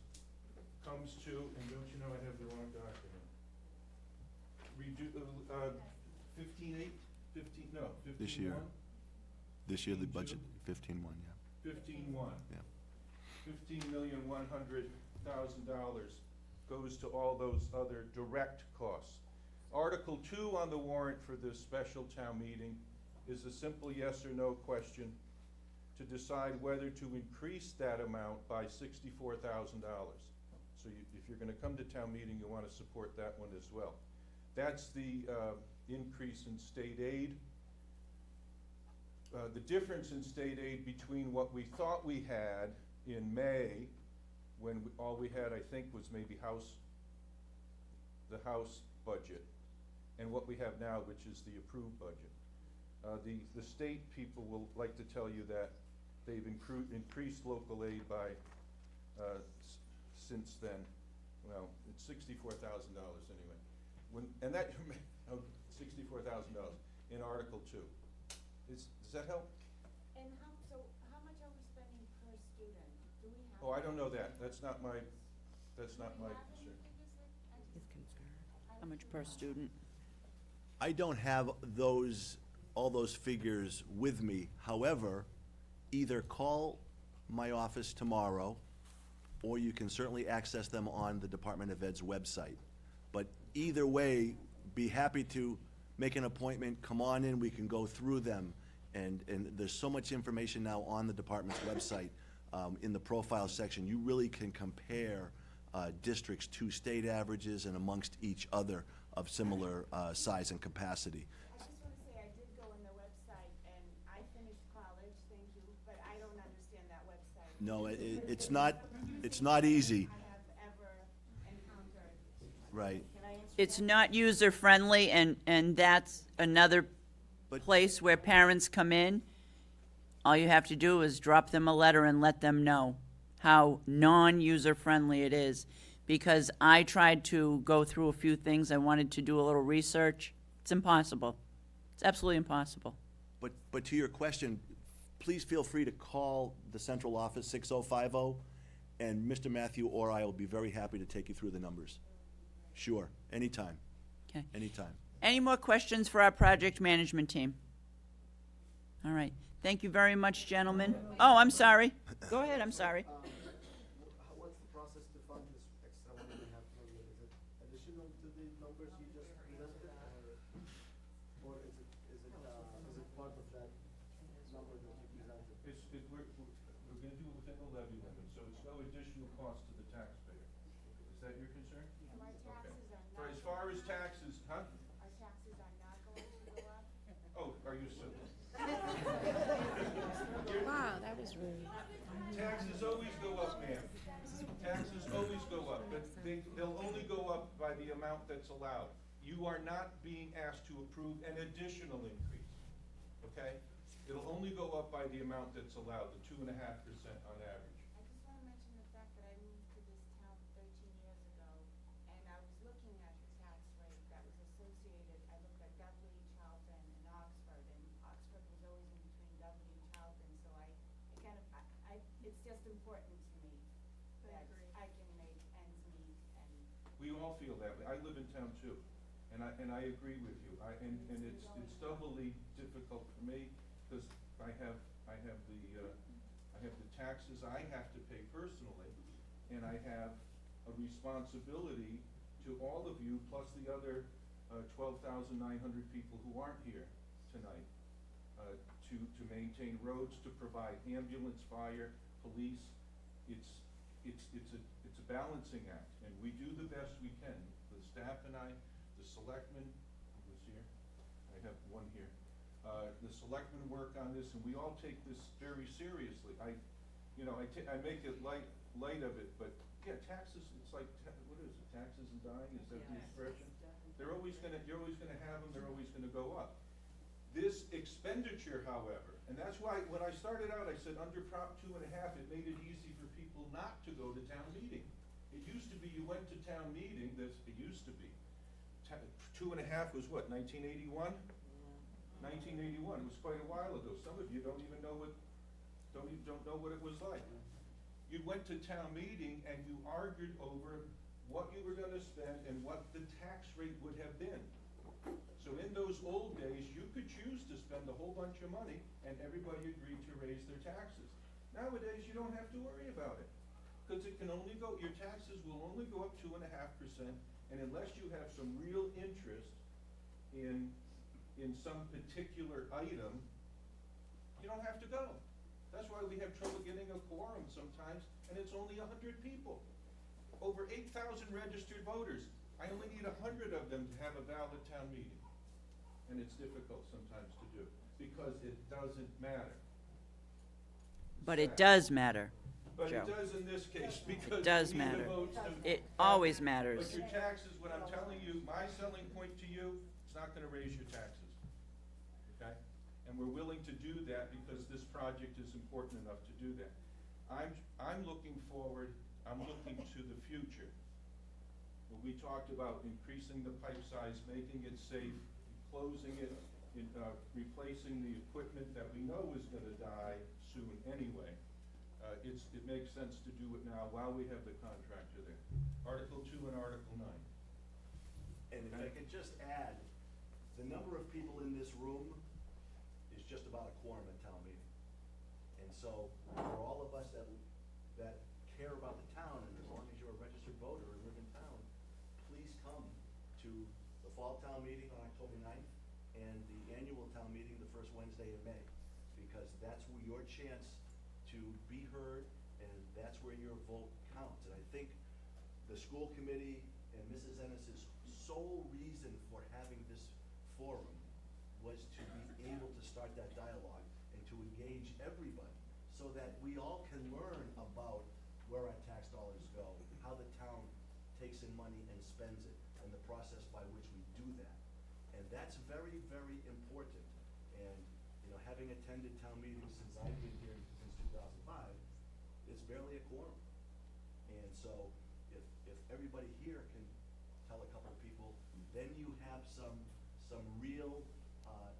comes to, and don't you know I have the wrong document? 15.8, 15, 15.1? This year. This year, the budget, 15.1, yeah. 15.1. Yeah. $15,100,000 goes to all those other direct costs. Article 2 on the warrant for this special town meeting is a simple yes or no question to decide whether to increase that amount by $64,000. So if you're gonna come to town meeting, you wanna support that one as well. That's the increase in state aid. The difference in state aid between what we thought we had in May when all we had, I think, was maybe the House budget, and what we have now, which is the approved budget. The state people will like to tell you that they've increased local aid by, since then, well, it's $64,000 anyway. And that, $64,000 in Article 2. Does that help? And so how much are we spending per student? Do we have? Oh, I don't know that. That's not my Do we concern. have any figures like? How much per student? I don't have all those figures with me. However, either call my office tomorrow, or you can certainly access them on the Department of Ed's website. But either way, be happy to make an appointment, come on in, we can go through them. And there's so much information now on the department's website, in the profile section. You really can compare districts to state averages and amongst each other of similar size and capacity. I just want to say, I did go on the website, and I finished college, thank you, but I don't understand that website. No, it's not easy, I have ever encountered. right? It's not user-friendly, and that's another But- place where parents come in. All you have to do is drop them a letter and let them know how non-user-friendly it is. Because I tried to go through a few things, I wanted to do a little research. It's impossible. It's absolutely impossible. But to your question, please feel free to call the central office, 6050, and Mr. Matthew or I will be very happy to take you through the numbers. Sure, anytime, Okay. anytime. Any more questions for our project management team? All right. Thank you very much, gentlemen. Oh, I'm sorry. Go ahead, I'm sorry. What's the process to fund this extra $1.5 million? Is it additional to the numbers you just presented, or is it part of that number that you presented? We're gonna do it within the levy limit, so it's no additional cost to the taxpayer. Is that your concern? And our taxes are For not, as far as taxes, huh? our taxes are not going to go up. Oh, are you so? Wow, that was rude. Taxes always go up, ma'am. Taxes always go up, but they'll only go up by the amount that's allowed. You are not being asked to approve an additional increase, okay? It'll only go up by the amount that's allowed, the 2.5% on average. I just want to mention the fact that I moved to this town 13 years ago, and I was looking at the tax rate that was associated, I looked at Dudley, Charlton, and Oxford, and Oxford was always in between Dudley and Charlton, so it's just important to me that I can make ends meet, and We all feel that way. I live in town too, and I agree with you. And it's doubly difficult for me, because I have the taxes I have to pay personally, and I have a responsibility to all of you, plus the other 12,900 people who aren't here tonight, to maintain roads, to provide ambulance, fire, police. It's a balancing act, and we do the best we can. The staff and I, the selectmen, who's here? I have one here. The selectmen work on this, and we all take this very seriously. I make it light of it, but yeah, taxes, it's like, what is it, taxes and dying, is that the expression? You're always gonna have them, they're always gonna go up. This expenditure, however, and that's why when I started out, I said under Prop 2.5, it made it easy for people not to go to town meeting. It used to be you went to town meeting, it used to be. 2.5 was what, 1981? 1981, it was quite a while ago. Some of you don't know what it was like. You went to town meeting and you argued over what you were gonna spend and what the tax rate would have been. So in those old days, you could choose to spend a whole bunch of money and everybody agreed to raise their taxes. Nowadays, you don't have to worry about it, because your taxes will only go up 2.5%, and unless you have some real interest in some particular item, you don't have to go. That's why we have trouble getting a quorum sometimes, and it's only 100 people. Over 8,000 registered voters. I only need 100 of them to have a valid town meeting. And it's difficult sometimes to do, because it doesn't matter. But it does matter. But Joe. it does in this case, because does we need the matter. votes to. It always matters. But your taxes, what I'm telling you, my selling point to you, it's not gonna raise your taxes, okay? And we're willing to do that because this project is important enough to do that. I'm looking forward, I'm looking to the future. When we talked about increasing the pipe size, making it safe, closing it, replacing the equipment that we know is gonna die soon anyway. It makes sense to do it now while we have the contractor there. Article 2 and Article 9. And if I could just add, the number of people in this room is just about a quorum at town meeting. And so, for all of us that care about the town, and as long as you're a registered voter and live in town, please come to the fall town meeting on October 9th and the annual town meeting the first Wednesday in May. Because that's where your chance to be heard, and that's where your vote counts. And I think the school committee and Mrs. Ennis's sole reason for having this forum was to be able to start that dialogue and to engage everybody so that we all can learn about where our tax dollars go, how the town takes in money and spends it, and the process by which we do that. And that's very, very important. And, you know, having attended town meetings since I've been here since 2005, it's barely a quorum. And so if everybody here can tell a couple of people, then you have some real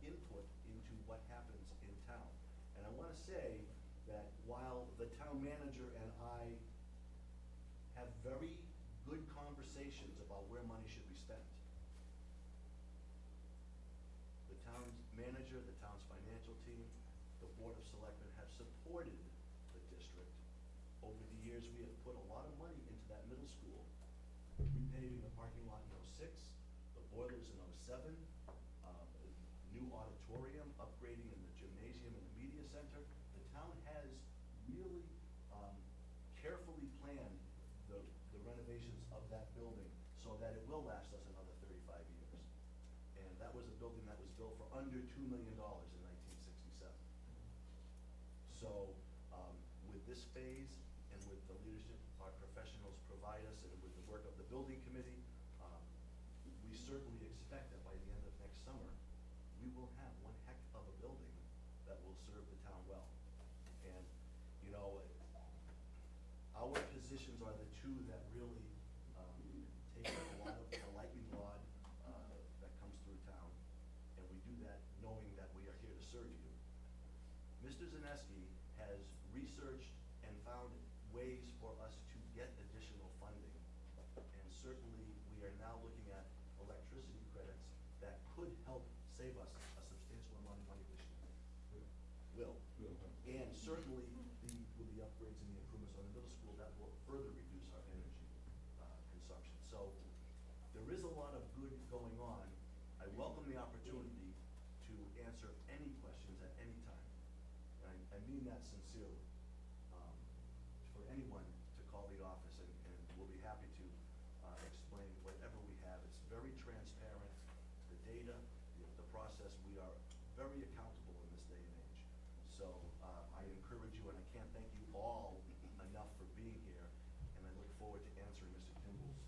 input into what happens in town. And I wanna say that while the town manager and I have very good conversations about where money should be spent, the town's manager, the town's financial team, the Board of Selectmen have supported the district. Over the years, we have put a lot of money into that middle school, repaving the parking lot in '06, the boilers in '07, new auditorium, upgrading in the gymnasium and the media center. The town has really carefully planned the renovations of that building so that it will last us another 35 years. And that was a building that was built for under $2 million in 1967. So, with this phase and with the leadership our professionals provide us and with the work of the building committee, we certainly expect that by the end of next summer, we will have one heck of a building that will serve the town well. And, you know, our positions are the two that really take a lot of the lightning rod that comes through town, and we do that knowing that we are here to serve you. Mr. Zaneski has researched and found ways for us to get additional funding, and certainly we are now looking at electricity credits that could help save us a substantial amount of money this year. Will. And certainly, with the upgrades and the improvements on the middle school, that will further reduce our energy consumption. So, there is a lot of good going on. I welcome the opportunity to answer any questions at any time. And I mean that sincerely. For anyone to call the office, and we'll be happy to explain whatever we have. It's very transparent, the data, the process. We are very accountable in this day and age. So I encourage you, and I can't thank you all enough for being here, and I look forward to answering Mr. Kimball's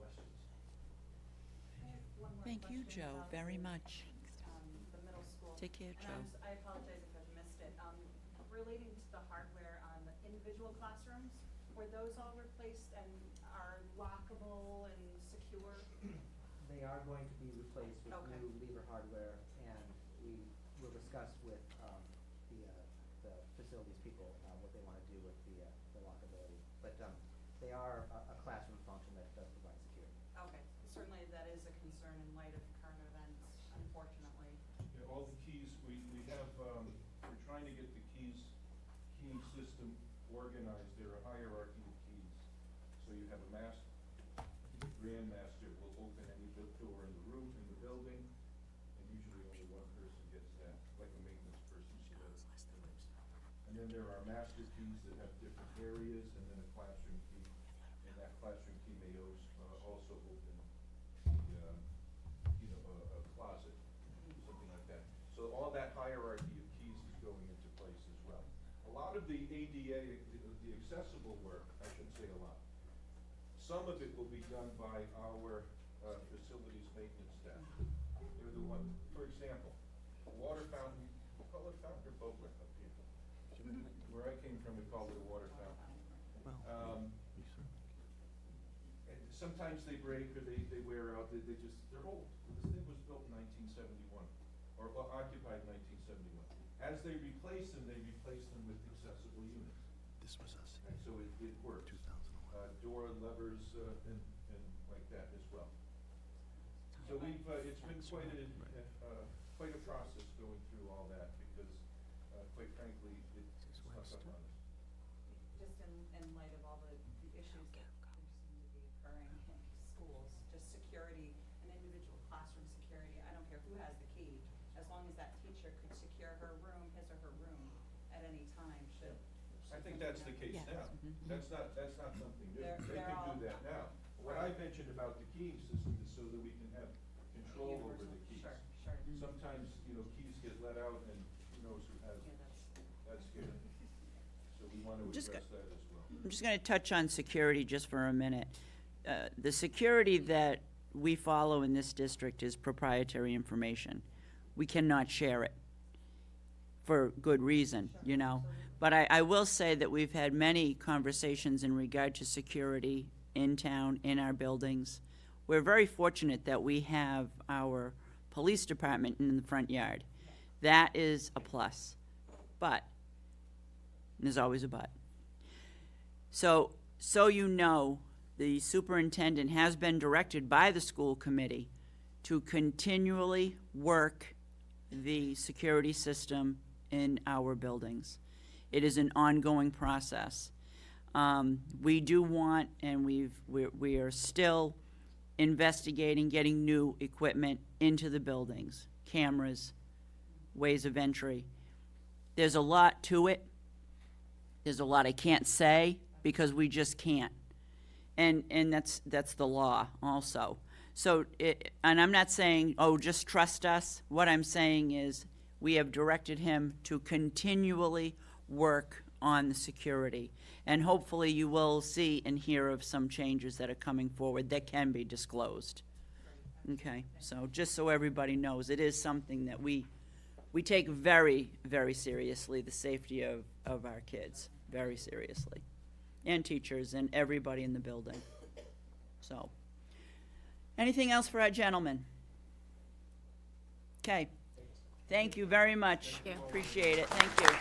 questions. I have one more Thank you, question Joe, about very the, much. The middle school. Take care, And Joe. I apologize if I've missed it. Relating to the hardware on the individual classrooms, were those all replaced and are lockable and secure? They are going to be replaced with Okay. new lever hardware, and we will discuss with the facilities people what they want to do with the lockability. But they are a classroom function that does provide security. Okay, certainly that is a concern in light of current events, unfortunately. Yeah, all the keys, we have, we're trying to get the keying system organized. There are a hierarchy of keys. So you have a master, the grand master will open any door in the room, in the building, and usually only one person gets that, like a maintenance person should. And then there are master keys that have different areas, and then a classroom key. And that classroom key may also open the, a closet, something like that. So all that hierarchy of keys is going into place as well. A lot of the ADA, the accessible work, I shouldn't say a lot. Some of it will be done by our facilities maintenance staff. They're the one, for example, a water fountain, call it a fountain or boatlet up here. Where I came from, we called it a water fountain. And sometimes they break or they wear out, they're old. This thing was built in 1971, or occupied in 1971. As they replace them with accessible units. This was us, And so it works. 2011. Door levers and like that as well. So we've, it's been quite a process going through all that because, quite frankly, it's stuck up on us. Just in light of all the issues that seem to be occurring in schools, just security, an individual classroom security, I don't care who has the key, as long as that teacher could secure her room, his or her room, at any time, should. I think that's the case now. That's not something new. They're They can all- do that now. What I mentioned about the keying system is so that we can have control over the Universal, keys. sure, sure. Sometimes, keys get let out and who knows who has them. That's scary. So we want to Just address that as well. I'm just going to touch on security just for a minute. The security that we follow in this district is proprietary information. We cannot share it for good reason, you know. But I will say that we've had many conversations in regard to security in town, in our buildings. We're very fortunate that we have our police department in the front yard. That is a plus. But, and there's always a but. So you know, the superintendent has been directed by the school committee to continually work the security system in our buildings. It is an ongoing process. We do want, and we are still investigating getting new equipment into the buildings, cameras, ways of entry. There's a lot to it. There's a lot I can't say because we just can't. And that's the law also. So, and I'm not saying, oh, just trust us. What I'm saying is we have directed him to continually work on the security. And hopefully you will see and hear of some changes that are coming forward that can be disclosed. Okay, so just so everybody knows, it is something that we take very, very seriously, the safety of our kids, very seriously. And teachers and everybody in the building. So, anything else for our gentlemen? Okay, thank you very much. Appreciate it, thank you.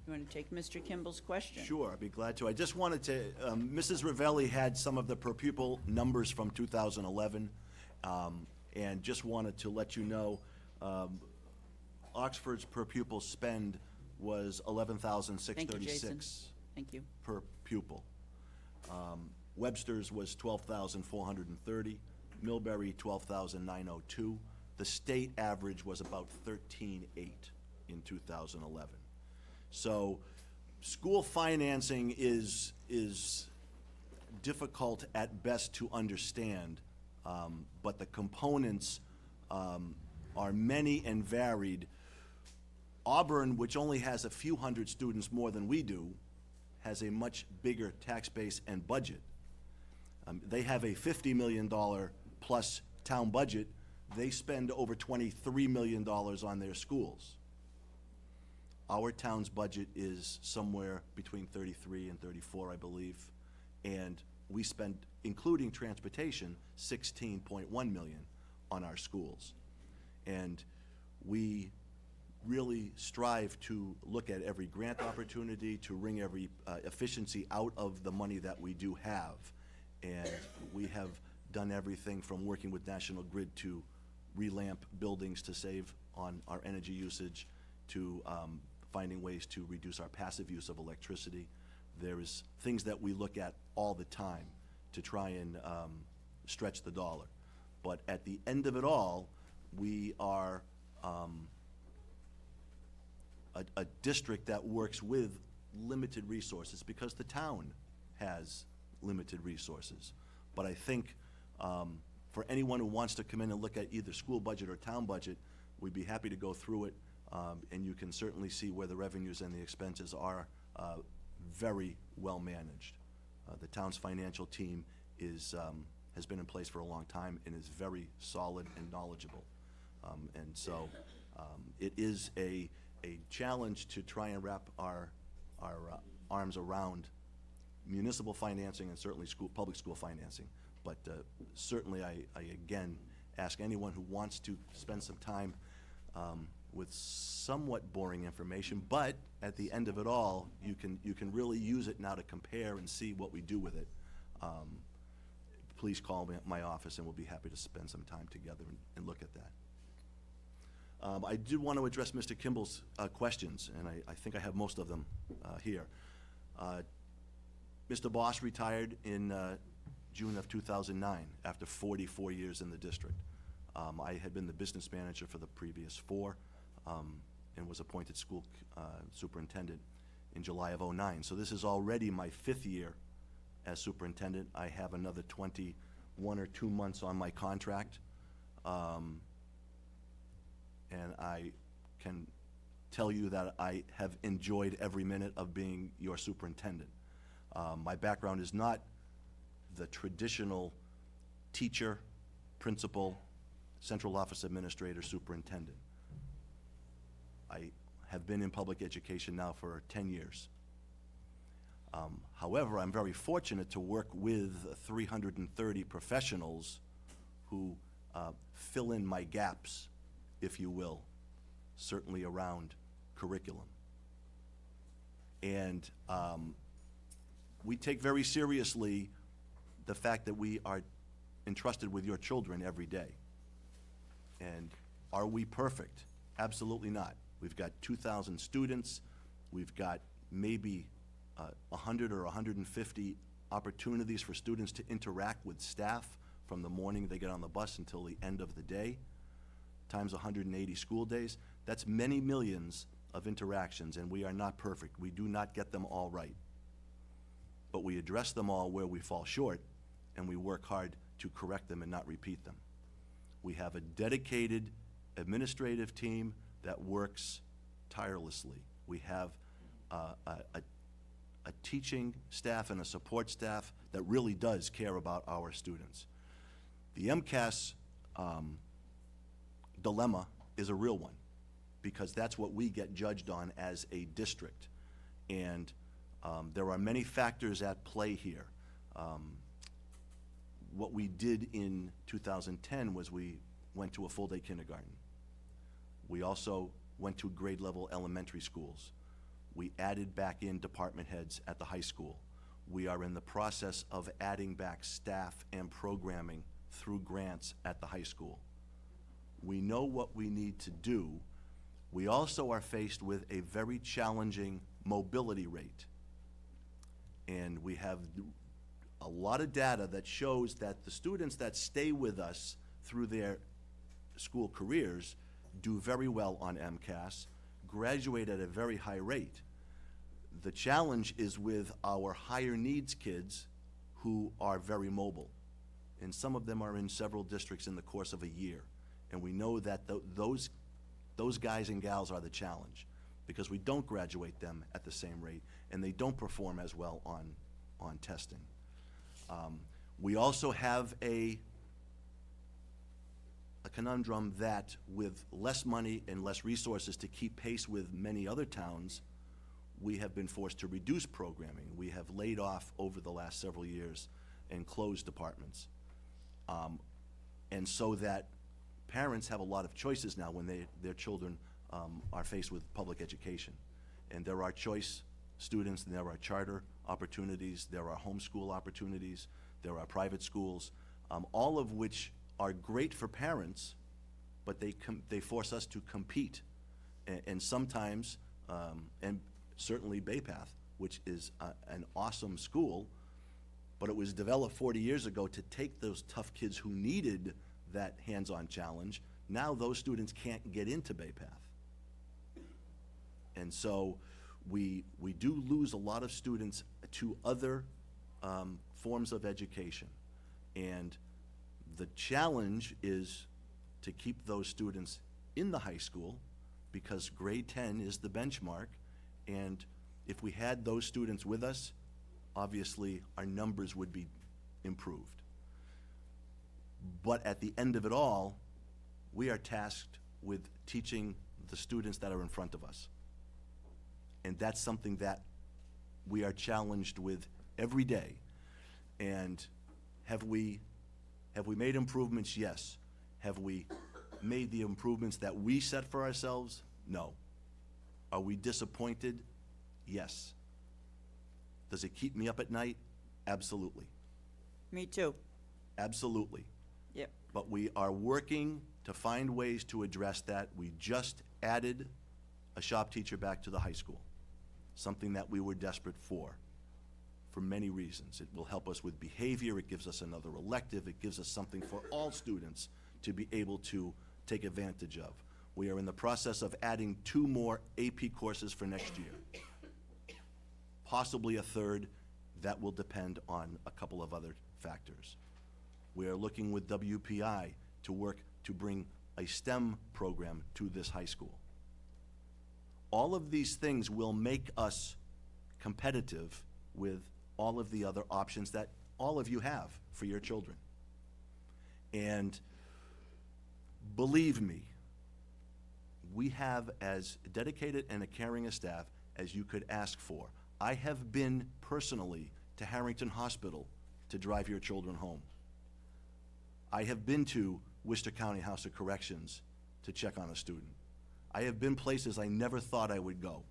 You want to take Mr. Kimball's question? Sure, I'd be glad to. I just wanted to, Mrs. Ravelli had some of the per pupil numbers from 2011, and just wanted to let you know, Oxford's per pupil spend was Thank you, Jason. $11,636 Thank you. per pupil. Webster's was $12,430, Millbury $12,902. The state average was about $13,800 in 2011. So, school financing is difficult at best to understand, but the components are many and varied. Auburn, which only has a few hundred students more than we do, has a much bigger tax base and budget. They have a $50 million plus town budget. They spend over $23 million on their schools. Our town's budget is somewhere between 33 and 34, I believe, and we spend, including transportation, $16.1 million on our schools. And we really strive to look at every grant opportunity, to wring every efficiency out of the money that we do have. And we have done everything from working with National Grid to relamp buildings to save on our energy usage, to finding ways to reduce our passive use of electricity. There is things that we look at all the time to try and stretch the dollar. But at the end of it all, we are a district that works with limited resources because the town has limited resources. But I think for anyone who wants to come in and look at either school budget or town budget, we'd be happy to go through it, and you can certainly see where the revenues and the expenses are very well managed. The town's financial team has been in place for a long time and is very solid and knowledgeable. And so it is a challenge to try and wrap our arms around municipal financing and certainly public school financing. But certainly I again ask anyone who wants to spend some time with somewhat boring information, but at the end of it all, you can really use it now to compare and see what we do with it. Please call me at my office, and we'll be happy to spend some time together and look at that. I did want to address Mr. Kimball's questions, and I think I have most of them here. Mr. Boss retired in June of 2009 after 44 years in the district. I had been the business manager for the previous 4 and was appointed school superintendent in July of '09. So this is already my 5th year as superintendent. I have another 21 or 2 months on my contract. And I can tell you that I have enjoyed every minute of being your superintendent. My background is not the traditional teacher, principal, central office administrator, superintendent. I have been in public education now for 10 years. However, I'm very fortunate to work with 330 professionals who fill in my gaps, if you will, certainly around curriculum. And we take very seriously the fact that we are entrusted with your children every day. And are we perfect? Absolutely not. We've got 2,000 students. We've got maybe 100 or 150 opportunities for students to interact with staff from the morning they get on the bus until the end of the day, times 180 school days. That's many millions of interactions, and we are not perfect. We do not get them all right. But we address them all where we fall short, and we work hard to correct them and not repeat them. We have a dedicated administrative team that works tirelessly. We have a teaching staff and a support staff that really does care about our students. The MCAS dilemma is a real one, because that's what we get judged on as a district. And there are many factors at play here. What we did in 2010 was we went to a full-day kindergarten. We also went to grade level elementary schools. We added back in department heads at the high school. We are in the process of adding back staff and programming through grants at the high school. We know what we need to do. We also are faced with a very challenging mobility rate. And we have a lot of data that shows that the students that stay with us through their school careers do very well on MCAS, graduate at a very high rate. The challenge is with our higher needs kids who are very mobile. And some of them are in several districts in the course of a year. And we know that those guys and gals are the challenge, because we don't graduate them at the same rate, and they don't perform as well on testing. We also have a conundrum that with less money and less resources to keep pace with many other towns, we have been forced to reduce programming. We have laid off over the last several years and closed departments. And so that parents have a lot of choices now when their children are faced with public education. And there are choice students, and there are charter opportunities, there are homeschool opportunities, there are private schools, all of which are great for parents, but they force us to compete. And sometimes, and certainly Bay Path, which is an awesome school, but it was developed 40 years ago to take those tough kids who needed that hands-on challenge. Now those students can't get into Bay Path. And so we do lose a lot of students to other forms of education. And the challenge is to keep those students in the high school, because grade 10 is the benchmark, and if we had those students with us, obviously our numbers would be improved. But at the end of it all, we are tasked with teaching the students that are in front of us. And that's something that we are challenged with every day. And have we made improvements? Yes. Have we made the improvements that we set for ourselves? No. Are we disappointed? Yes. Does it keep me up at night? Absolutely. Me too. Absolutely. Yep. But we are working to find ways to address that. We just added a shop teacher back to the high school, something that we were desperate for many reasons. It will help us with behavior, it gives us another elective, it gives us something for all students to be able to take advantage of. We are in the process of adding 2 more AP courses for next year. Possibly a third. That will depend on a couple of other factors. We are looking with WPI to work to bring a STEM program to this high school. All of these things will make us competitive with all of the other options that all of you have for your children. And believe me, we have as dedicated and a caring a staff as you could ask for. I have been personally to Harrington Hospital to drive your children home. I have been to Worcester County House of Corrections to check on a student. I have been places I never thought I would go.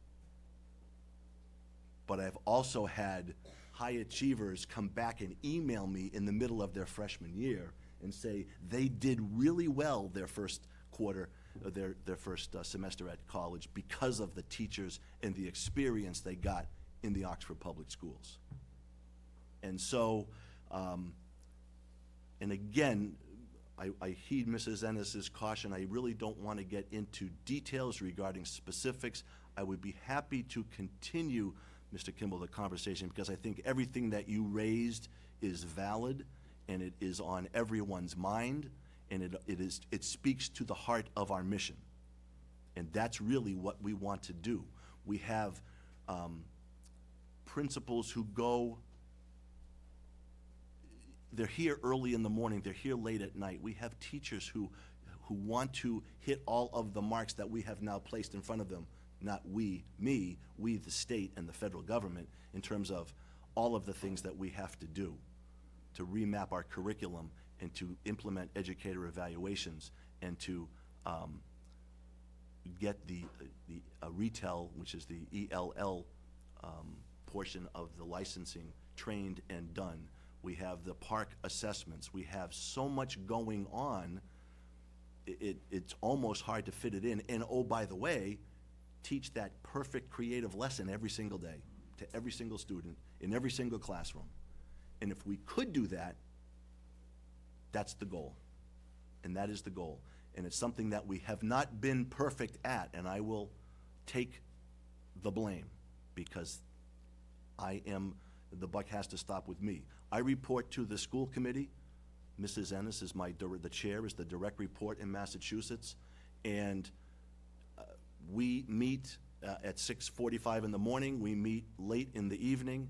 But I've also had high achievers come back and email me in the middle of their freshman year and say they did really well their first quarter, their first semester at college because of the teachers and the experience they got in the Oxford Public Schools. And so, and again, I heed Mrs. Ennis's caution. I really don't want to get into details regarding specifics. I would be happy to continue, Mr. Kimball, the conversation, because I think everything that you raised is valid, and it is on everyone's mind, and it speaks to the heart of our mission. And that's really what we want to do. We have principals who go, they're here early in the morning, they're here late at night. We have teachers who want to hit all of the marks that we have now placed in front of them. Not we, the state and the federal government, in terms of all of the things that we have to do to remap our curriculum and to implement educator evaluations and to get the retail, which is the ELL portion of the licensing, trained and done. We have the park assessments. We have so much going on, it's almost hard to fit it in. And oh, by the way, teach that perfect creative lesson every single day to every single student in every single classroom. And if we could do that, that's the goal. And that is the goal. And it's something that we have not been perfect at, and I will take the blame because the buck has to stop with me. I report to the school committee. Mrs. Ennis is the chair, is the direct report in Massachusetts. And we meet at 6:45 in the morning. We meet late in the evening.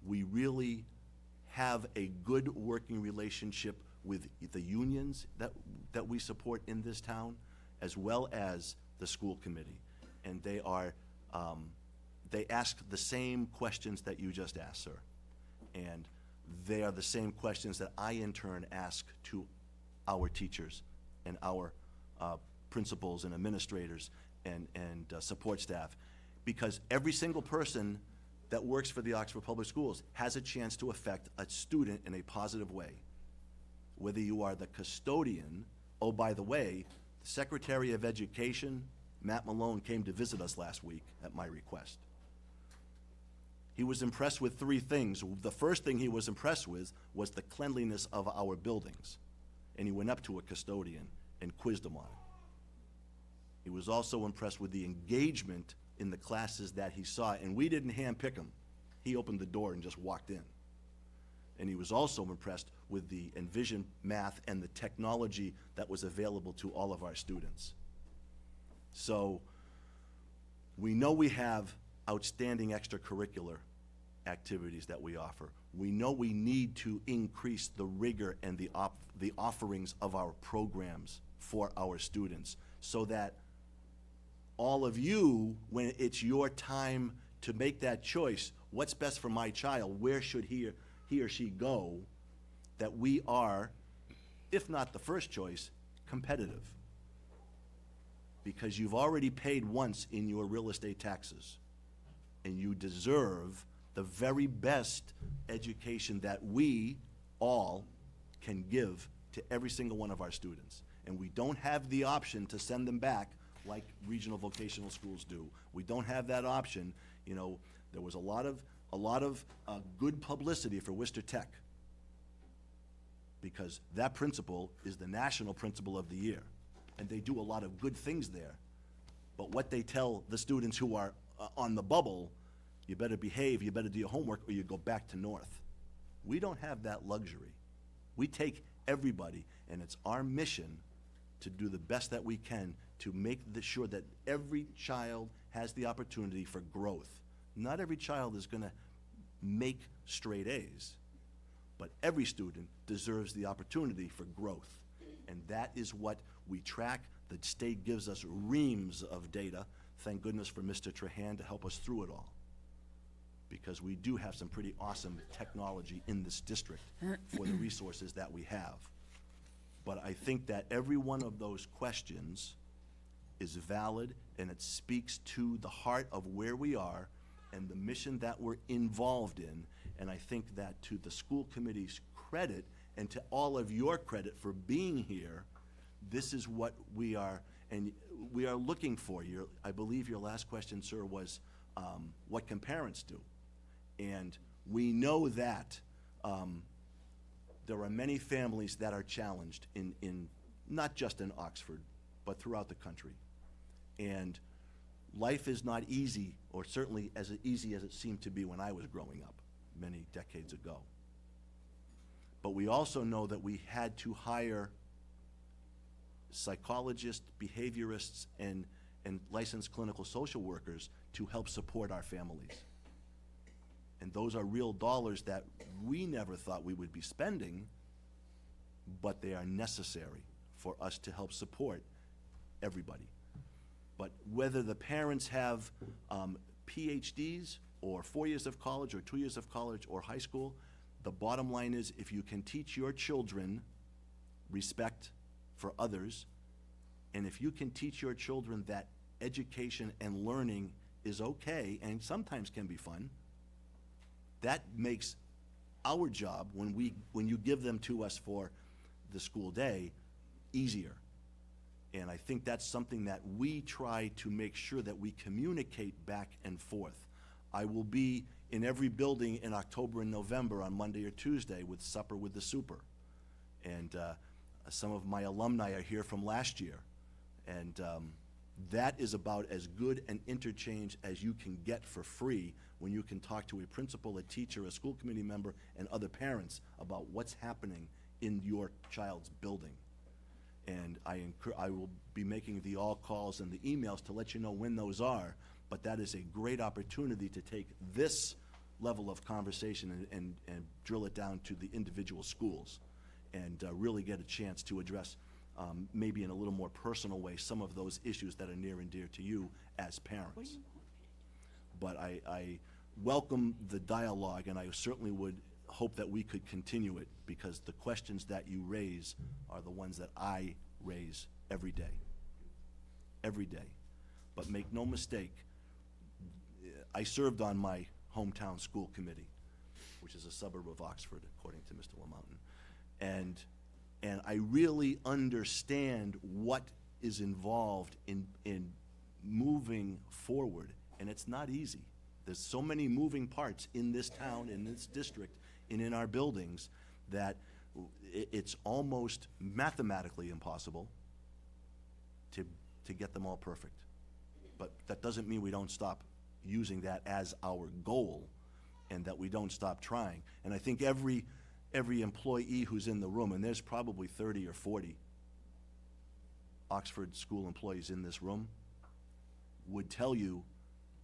We really have a good working relationship with the unions that we support in this town, as well as the school committee. And they ask the same questions that you just asked, sir. And they are the same questions that I, in turn, ask to our teachers and our principals and administrators and support staff. Because every single person that works for the Oxford Public Schools has a chance to affect a student in a positive way. Whether you are the custodian, oh, by the way, the Secretary of Education, Matt Malone, came to visit us last week at my request. He was impressed with 3 things. The first thing he was impressed with was the cleanliness of our buildings. And he went up to a custodian and quizzed him on it. He was also impressed with the engagement in the classes that he saw, and we didn't handpick him. He opened the door and just walked in. And he was also impressed with the Envision math and the technology that was available to all of our students. So we know we have outstanding extracurricular activities that we offer. We know we need to increase the rigor and the offerings of our programs for our students so that all of you, when it's your time to make that choice, what's best for my child, where should he or she go, that we are, if not the first choice, competitive. Because you've already paid once in your real estate taxes, and you deserve the very best education that we all can give to every single one of our students. And we don't have the option to send them back like regional vocational schools do. We don't have that option. You know, there was a lot of good publicity for Worcester Tech, because that principal is the national principal of the year, and they do a lot of good things there. But what they tell the students who are on the bubble, you better behave, you better do your homework, or you go back to North. We don't have that luxury. We take everybody, and it's our mission to do the best that we can to make sure that every child has the opportunity for growth. Not every child is gonna make straight A's, but every student deserves the opportunity for growth. And that is what we track. The state gives us reams of data. Thank goodness for Mr. Trahan to help us through it all, because we do have some pretty awesome technology in this district for the resources that we have. But I think that every one of those questions is valid, and it speaks to the heart of where we are and the mission that we're involved in. And I think that to the school committee's credit and to all of your credit for being here, this is what we are, and we are looking for. I believe your last question, sir, was what can parents do? And we know that there are many families that are challenged in not just in Oxford, but throughout the country. And life is not easy, or certainly as easy as it seemed to be when I was growing up many decades ago. But we also know that we had to hire psychologists, behaviorists, and licensed clinical social workers to help support our families. And those are real dollars that we never thought we would be spending, but they are necessary for us to help support everybody. But whether the parents have PhDs or 4 years of college or 2 years of college or high school, the bottom line is, if you can teach your children respect for others, and if you can teach your children that education and learning is okay and sometimes can be fun, that makes our job, when you give them to us for the school day, easier. And I think that's something that we try to make sure that we communicate back and forth. I will be in every building in October and November on Monday or Tuesday with Supper with the Super. And some of my alumni are here from last year. And that is about as good an interchange as you can get for free when you can talk to a principal, a teacher, a school committee member, and other parents about what's happening in your child's building. And I will be making the all calls and the emails to let you know when those are, but that is a great opportunity to take this level of conversation and drill it down to the individual schools and really get a chance to address, maybe in a little more personal way, some of those issues that are near and dear to you as parents. But I welcome the dialogue, and I certainly would hope that we could continue it, because the questions that you raise are the ones that I raise every day. Every day. But make no mistake, I served on my hometown school committee, which is a suburb of Oxford, according to Mr. LaMountain. And I really understand what is involved in moving forward, and it's not easy. There's so many moving parts in this town, in this district, and in our buildings, that it's almost mathematically impossible to get them all perfect. But that doesn't mean we don't stop using that as our goal, and that we don't stop trying. And I think every every employee who's in the room, and there's probably 30 or 40 Oxford school employees in this room, would tell you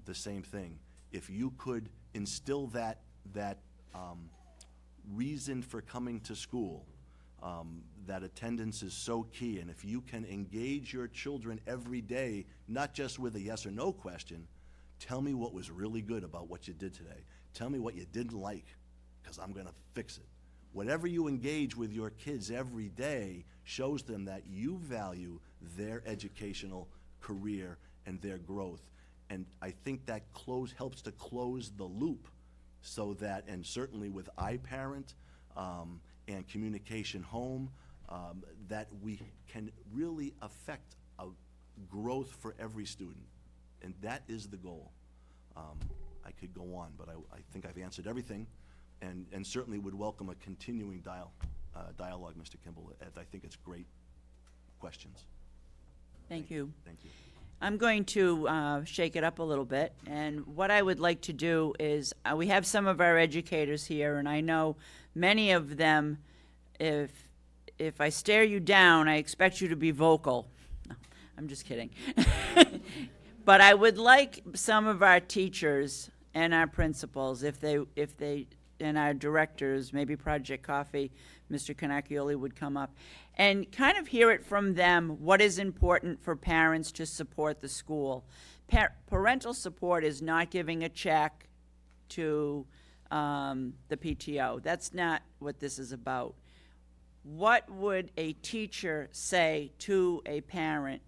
the same thing. If you could instill that reason for coming to school, that attendance is so key, and if you can engage your children every day, not just with a yes or no question, tell me what was really good about what you did today. Tell me what you didn't like, because I'm gonna fix it. Whatever you engage with your kids every day shows them that you value their educational career and their growth. And I think that helps to close the loop so that, and certainly with iParent and Communication Home, that we can really affect a growth for every student. And that is the goal. I could go on, but I think I've answered everything, and certainly would welcome a continuing dialogue, Mr. Kimball. I think it's great questions. Thank you. Thank you. I'm going to shake it up a little bit, and what I would like to do is, we have some of our educators here, and I know many of them, if I stare you down, I expect you to be vocal. No, I'm just kidding. But I would like some of our teachers and our principals, if they, and our directors, maybe Project Coffee, Mr. Canacchioli would come up, and kind of hear it from them, what is important for parents to support the school. Parental support is not giving a check to the PTO. That's not what this is about. What would a teacher say to a parent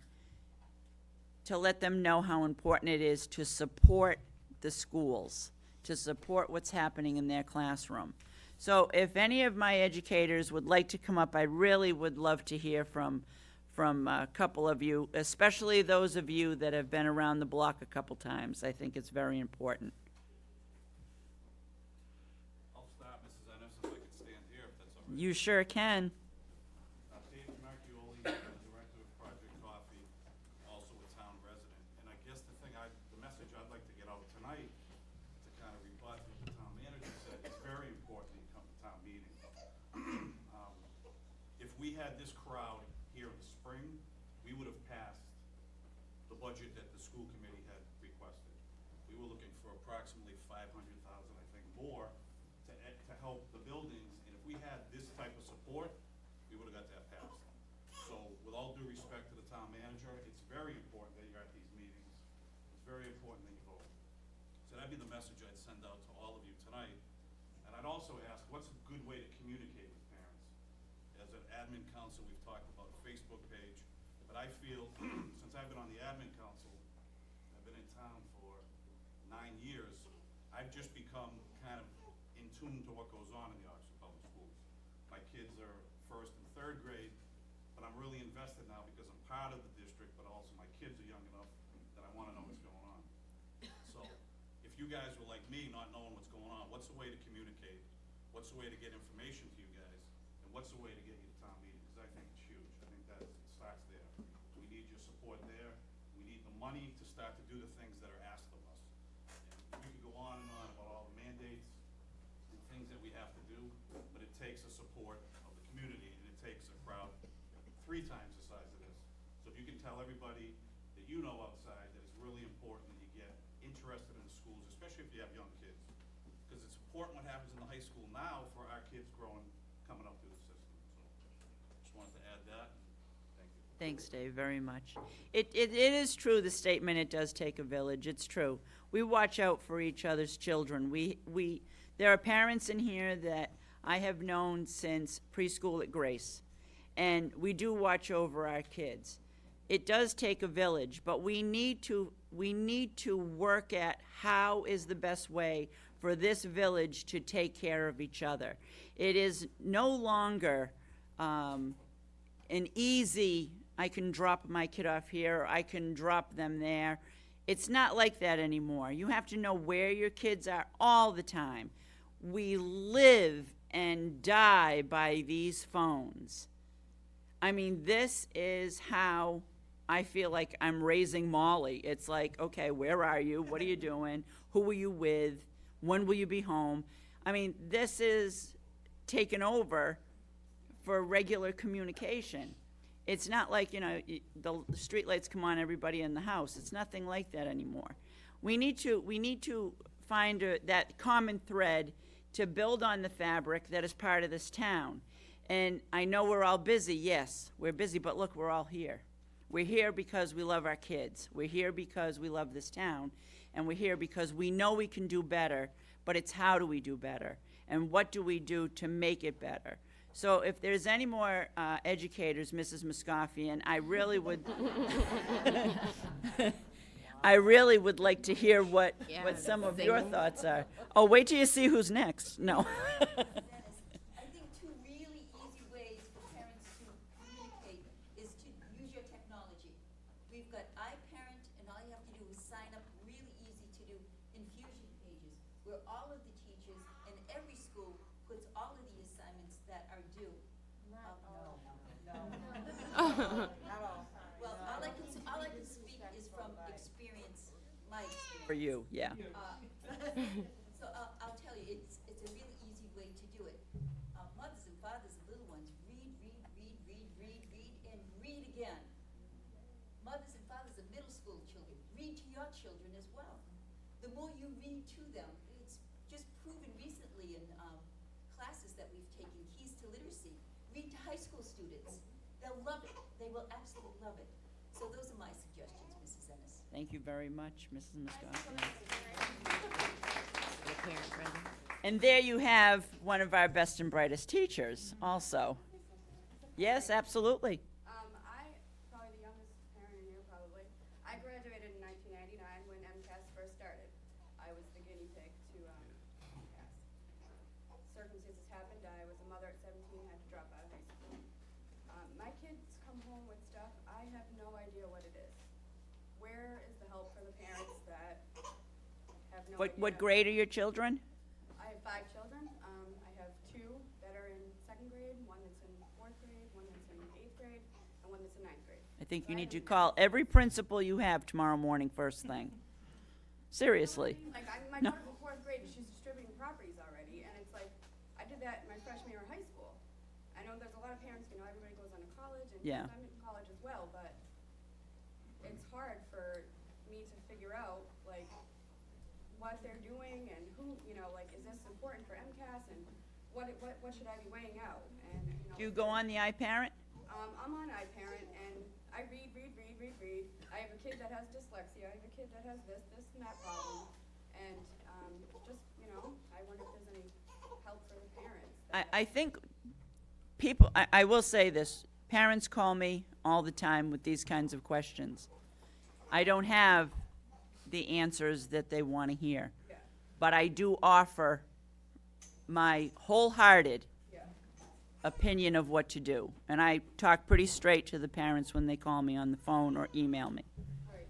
to let them know how important it is to support the schools, to support what's happening in their classroom? So if any of my educators would like to come up, I really would love to hear from a couple of you, especially those of you that have been around the block a couple times. I think it's very important. I'll start, Mrs. Ennis, if I could stand here, if that's all right. You sure can. Dave Marchioli, Director of Project Coffee, also a town resident. And I guess the message I'd like to get out tonight, to kind of rebut what the town manager said, it's very important that you come to town meeting. If we had this crowd here in the spring, we would have passed the budget that the school committee had requested. We were looking for approximately $500,000, I think, more to help the buildings. And if we had this type of support, we would have got that passed. So with all due respect to the town manager, it's very important that you're at these meetings. It's very important that you vote. So that'd be the message I'd send out to all of you tonight. And I'd also ask, what's a good way to communicate with parents? As an admin council, we've talked about a Facebook page, but I feel, since I've been on the admin council, I've been in town for 9 years, I've just become kind of in tune to what goes on in the Oxford Public Schools. My kids are 1st and 3rd grade, but I'm really invested now because I'm part of the district, but also my kids are young enough that I want to know what's going on. So if you guys were like me, not knowing what's going on, what's the way to communicate? What's the way to get information to you guys? And what's the way to get you to town meeting? Because I think it's huge. I think that it starts there. We need your support there. We need the money to start to do the things that are asked of us. And we could go on and on about all the mandates and things that we have to do, but it takes the support of the community, and it takes a crowd 3 times the size of this. So if you can tell everybody that you know outside that it's really important that you get interested in the schools, especially if you have young kids. Because it's important what happens in the high school now for our kids coming up through the system. So just wanted to add that. Thank you. Thanks, Dave, very much. It is true, the statement, it does take a village. It's true. We watch out for each other's children. There are parents in here that I have known since preschool at Grace, and we do watch over our kids. It does take a village, but we need to work at how is the best way for this village to take care of each other. It is no longer an easy, I can drop my kid off here, or I can drop them there. It's not like that anymore. You have to know where your kids are all the time. We live and die by these phones. I mean, this is how I feel like I'm raising Molly. It's like, okay, where are you? What are you doing? Who are you with? When will you be home? I mean, this is taken over for regular communication. It's not like, the streetlights come on everybody in the house. It's nothing like that anymore. We need to find that common thread to build on the fabric that is part of this town. And I know we're all busy, yes, we're busy, but look, we're all here. We're here because we love our kids. We're here because we love this town. And we're here because we know we can do better, but it's how do we do better? And what do we do to make it better? So if there's any more educators, Mrs. Moscofian, I really would, I really would like to hear what some of your thoughts are. Oh, wait till you see who's next. No. I think two really easy ways for parents to communicate is to use your technology. We've got iParent, and all you have to do is sign up, really easy to do, infusion pages, where all of the teachers in every school puts all of the assignments that are due. Not all. Well, all I can speak is from experience, my experience. For you, yeah. So I'll tell you, it's a really easy way to do it. Mothers and fathers of little ones, read, and read again. Mothers and fathers of middle school children, read to your children as well. The more you read to them, it's just proven recently in classes that we've taken, Keys to Literacy. Read to high school students. They'll love it. They will absolutely love it. So those are my suggestions, Mrs. Ennis. Thank you very much, Mrs. Moscofian. The parent present. And there you have one of our best and brightest teachers also. Yes, absolutely. I, probably the youngest parent in here probably, I graduated in 1999 when MCAS first started. I was the guinea pig to MCAS. Circumstances happened, I was a mother at 17, had to drop out of high school. My kids come home with stuff, I have no idea what it is. Where is the help for the parents that have no idea? What grade are your children? I have 5 children. I have 2 that are in 2nd grade, one that's in 4th grade, one that's in 8th grade, and one that's in 9th grade. I think you need to call every principal you have tomorrow morning first thing. Seriously. Like, my No. daughter's in 4th grade, she's distributing properties already, and it's like, I did that in my freshman year of high school. I know there's a lot of parents, everybody goes on to college, and Yeah. I'm in college as well, but it's hard for me to figure out, like, what they're doing and who, is this important for MCAS, and what should I be weighing out? And, Do you go on the iParent? I'm on iParent, and I read. I have a kid that has dyslexia, I have a kid that has this and that problem, and, I wonder if there's any help for the parents. I think people, I will say this, parents call me all the time with these kinds of questions. I don't have the answers that they want to hear, Yeah. but I do offer my wholehearted opinion of what to do. And I talk pretty straight to the parents when they call me on the phone or email me. Right.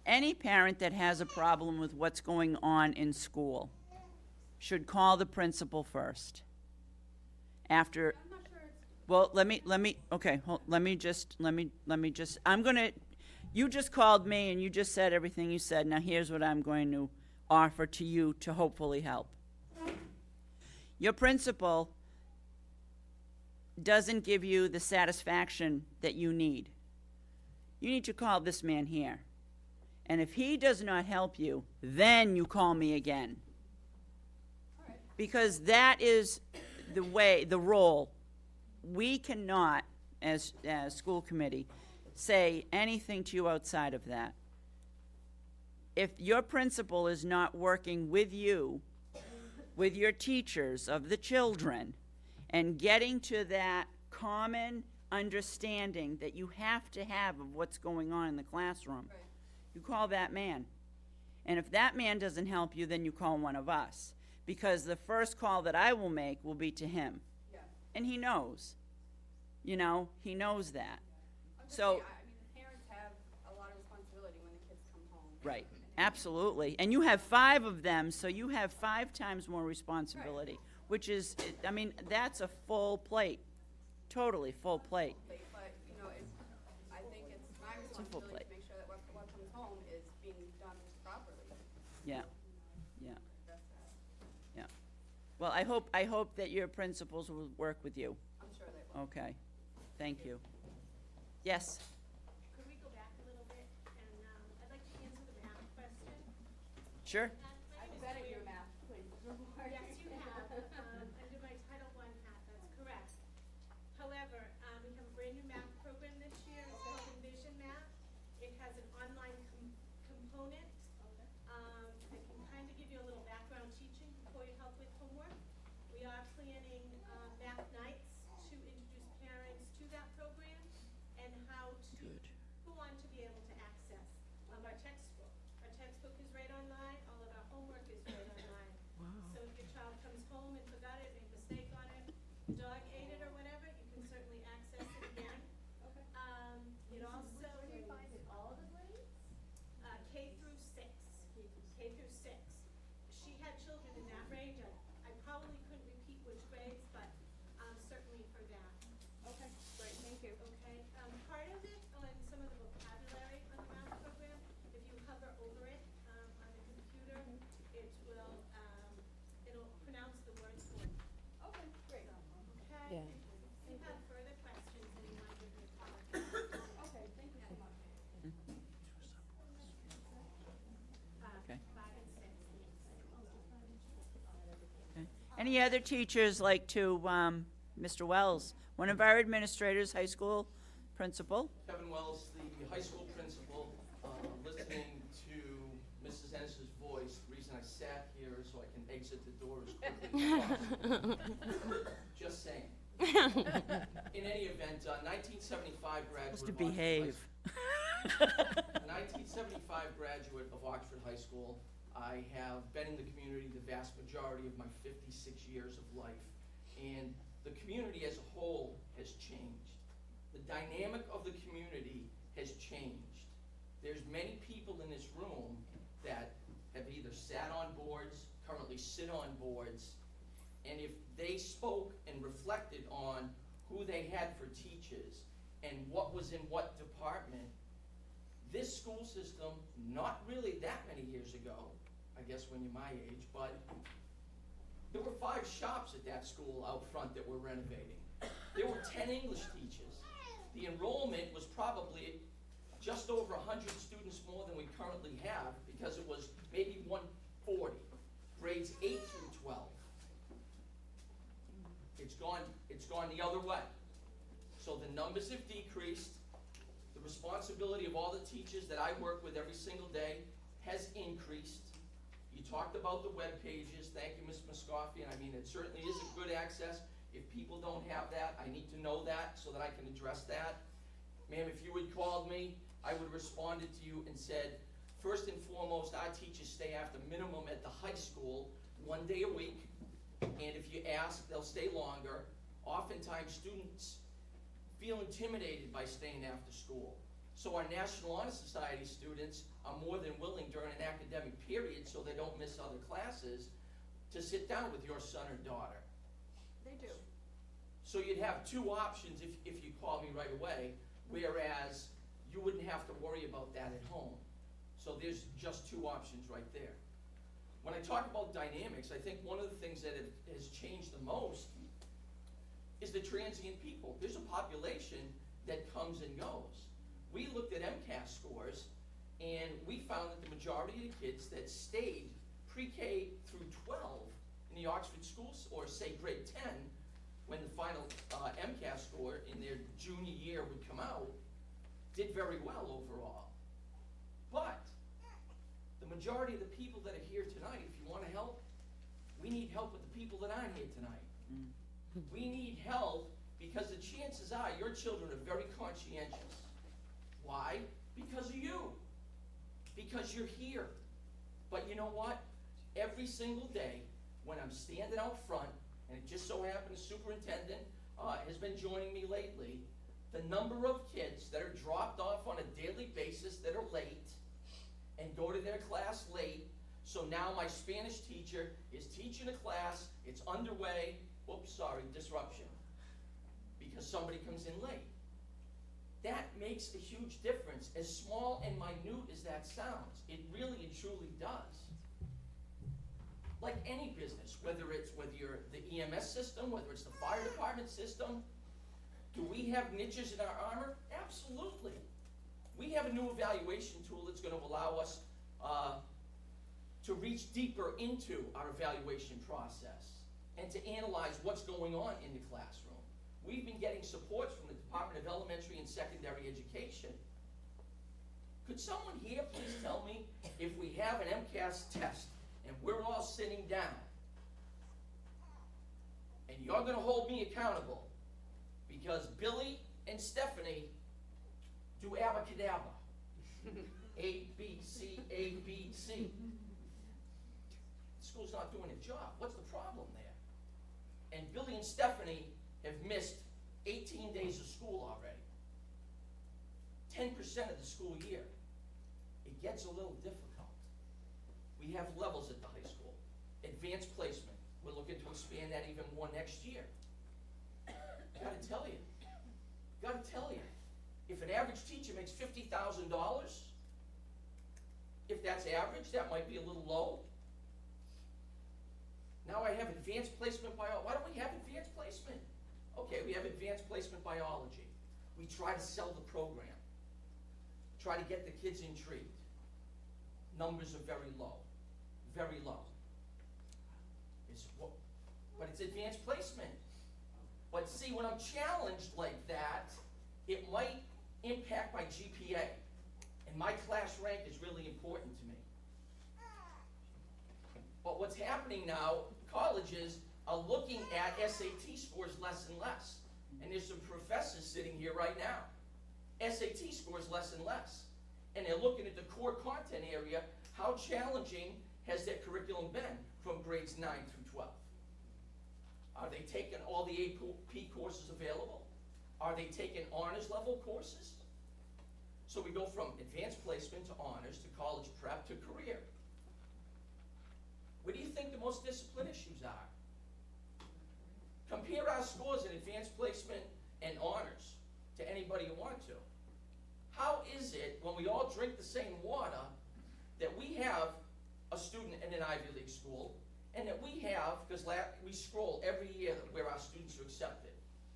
Any parent that has a problem with what's going on in school should call the principal first. After, I'm not sure it's, well, let me just, you just called me and you just said everything you said. Now here's what I'm going to offer to you to hopefully help. Your principal doesn't give you the satisfaction that you need. You need to call this man here. And if he does not help you, then you call me again. Because that is the way, the role. We cannot, as school committee, say anything to you outside of that. If your principal is not working with you, with your teachers of the children, and getting to that common understanding that you have to have of what's going on in the classroom, Right. you call that man. And if that man doesn't help you, then you call one of us. Because the first call that I will make will be to him. yeah. And he knows. He knows that. I'm just So, saying, the parents have a lot of responsibility when the kids come home. right, absolutely. And you have 5 of them, so you have 5 times more responsibility, which is, that's a full plate, totally full plate. But, I think it's my a full responsibility plate. to make sure that what comes home is being done properly. Yeah, That's that. yeah. Well, I hope that your principals will work with you. I'm sure they will. Okay, thank you. Yes, Could we go back a little bit, and, I'd like to answer the math question. sure. I've been at your math place before. Yes, you have, under my Title I hat, that's correct. However, we have a brand-new math program this year, it's called Envision Math. It has an online component. I can kind of give you a little background teaching before you help with homework. We are planning, math nights to introduce parents to that program and how to, who want to be able to access, our textbook. Our textbook is right online, all of our homework is right online. So if your child comes home and forgot it, made a mistake on it, the dog ate it or whatever, you can certainly access it again. It also. Where do you find it, all of the grades? K through 6. K through 6. She had children in that range. I probably couldn't repeat which grades, but certainly for that. Okay, great, thank you. Okay, part of it on some of the vocabulary on the math program, if you hover over it on the computer, it will, it'll pronounce the words for you. Okay, great. Okay? If you have further questions, then you want to give me a call. Okay, thank you so much. Okay. 5 and 6. Okay. Any other teachers like to, Mr. Wells, one of our administrators, high school principal? Kevin Wells, the high school principal, listening to Mrs. Ennis's voice. The reason I sat here is so I can exit the door as quickly as possible. Just saying. In any event, 1975 graduate. Supposed to of Oxford High behave. A 1975 graduate of Oxford High School. I have been in the community the vast majority of my 56 years of life, and the community as a whole has changed. The dynamic of the community has changed. There's many people in this room that have either sat on boards, currently sit on boards, and if they spoke and reflected on who they had for teachers and what was in what department, this school system, not really that many years ago, I guess when you're my age, but there were 5 shops at that school out front that were renovating. There were 10 English teachers. The enrollment was probably just over 100 students more than we currently have, because it was maybe 140, grades 8 through 12. It's gone the other way. So the numbers have decreased. The responsibility of all the teachers that I work with every single day has increased. You talked about the web pages. Thank you, Ms. Moscoffy. And I mean, it certainly is a good access. If people don't have that, I need to know that so that I can address that. Ma'am, if you had called me, I would have responded to you and said, first and foremost, our teachers stay after minimum at the high school 1 day a week. And if you ask, they'll stay longer. Oftentimes, students feel intimidated by staying after school. So our National Honor Society students are more than willing during an academic period, so they don't miss other classes, to sit down with your son or daughter. They do. So you'd have 2 options if you call me right away, whereas you wouldn't have to worry about that at home. So there's just 2 options right there. When I talk about dynamics, I think one of the things that has changed the most is the transient people. There's a population that comes and goes. We looked at MCAS scores, and we found that the majority of the kids that stayed pre-K through 12 in the Oxford schools, or say grade 10, when the final MCAS score in their junior year would come out, did very well overall. But the majority of the people that are here tonight, if you want to help, we need help with the people that aren't here tonight. We need help because the chances are your children are very conscientious. Why? Because of you. Because you're here. But you know what? Every single day when I'm standing out front, and it just so happens the superintendent has been joining me lately, the number of kids that are dropped off on a daily basis that are late and go to their class late. So now my Spanish teacher is teaching a class, it's underway, disruption, because somebody comes in late. That makes a huge difference, as small and minute as that sounds. It really and truly does. like any business, whether you're the EMS system, whether it's the fire department system. Do we have niches in our armor? Absolutely. We have a new evaluation tool that's gonna allow us to reach deeper into our evaluation process and to analyze what's going on in the classroom. We've been getting support from the Department of Elementary and Secondary Education. Could someone here please tell me if we have an MCAS test and we're all sitting down and you're gonna hold me accountable because Billy and Stephanie do abracadabra. A, B, C, A, B, C. The school's not doing its job. What's the problem there? And Billy and Stephanie have missed 18 days of school already. 10% of the school year. It gets a little difficult. We have levels at the high school. Advanced placement. We're looking to expand that even more next year. Gotta tell you, if an average teacher makes $50,000, if that's average, that might be a little low. Now I have advanced placement biology. Why don't we have advanced placement? Okay, we have advanced placement biology. We try to sell the program. Try to get the kids intrigued. Numbers are very low, very low. But it's advanced placement. But see, when I'm challenged like that, it might impact my GPA. And my class rank is really important to me. But what's happening now, colleges are looking at SAT scores less and less. And there's some professors sitting here right now. SAT scores less and less. And they're looking at the core content area, how challenging has their curriculum been from grades 9 through 12? Are they taking all the AP courses available? Are they taking honors level courses? So we go from advanced placement to honors to college prep to career. Where do you think the most discipline issues are? Compare our scores in advanced placement and honors to anybody you want to. How is it, when we all drink the same water, that we have a student in an Ivy League school, and that we have, because we scroll every year where our students are accepted,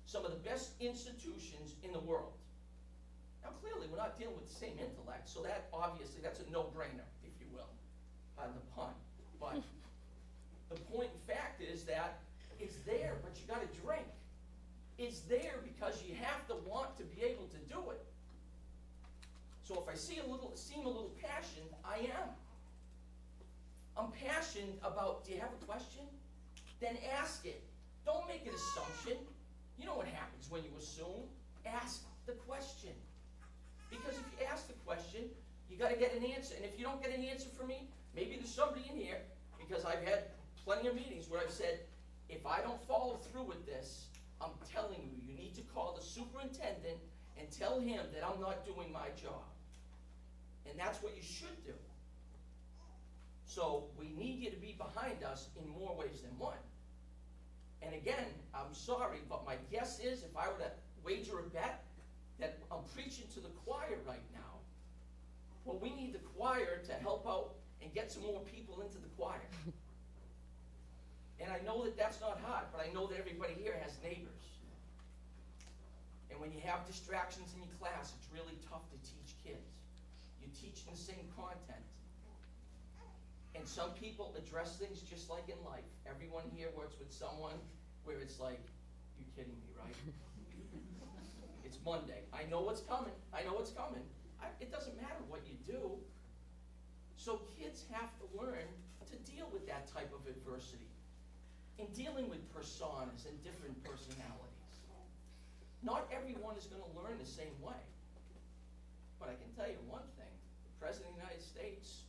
some of the best institutions in the world. Now clearly, we're not dealing with the same intellect, so that obviously, that's a no-brainer, if you will, pardon the pun. But the point in fact is that it's there, but you gotta drink. It's there because you have to want to be able to do it. So if I seem a little passionate, I am. I'm passionate about, do you have a question? Then ask it. Don't make an assumption. You know what happens when you assume? Ask the question. Because if you ask the question, you gotta get an answer. And if you don't get an answer from me, maybe there's somebody in here, because I've had plenty of meetings where I've said, if I don't follow through with this, I'm telling you, you need to call the superintendent and tell him that I'm not doing my job. And that's what you should do. So we need you to be behind us in more ways than one. And again, I'm sorry, but my guess is if I were to wager a bet that I'm preaching to the choir right now, well, we need the choir to help out and get some more people into the choir. And I know that that's not hard, but I know that everybody here has neighbors. And when you have distractions in your class, it's really tough to teach kids. You're teaching the same content. And some people address things just like in life. Everyone here works with someone where it's like, you're kidding me, right? It's Monday. I know what's coming. I know what's coming. It doesn't matter what you do. So kids have to learn to deal with that type of adversity. In dealing with personas and different personalities. Not everyone is going to learn the same way. But I can tell you one thing. The President of the United States,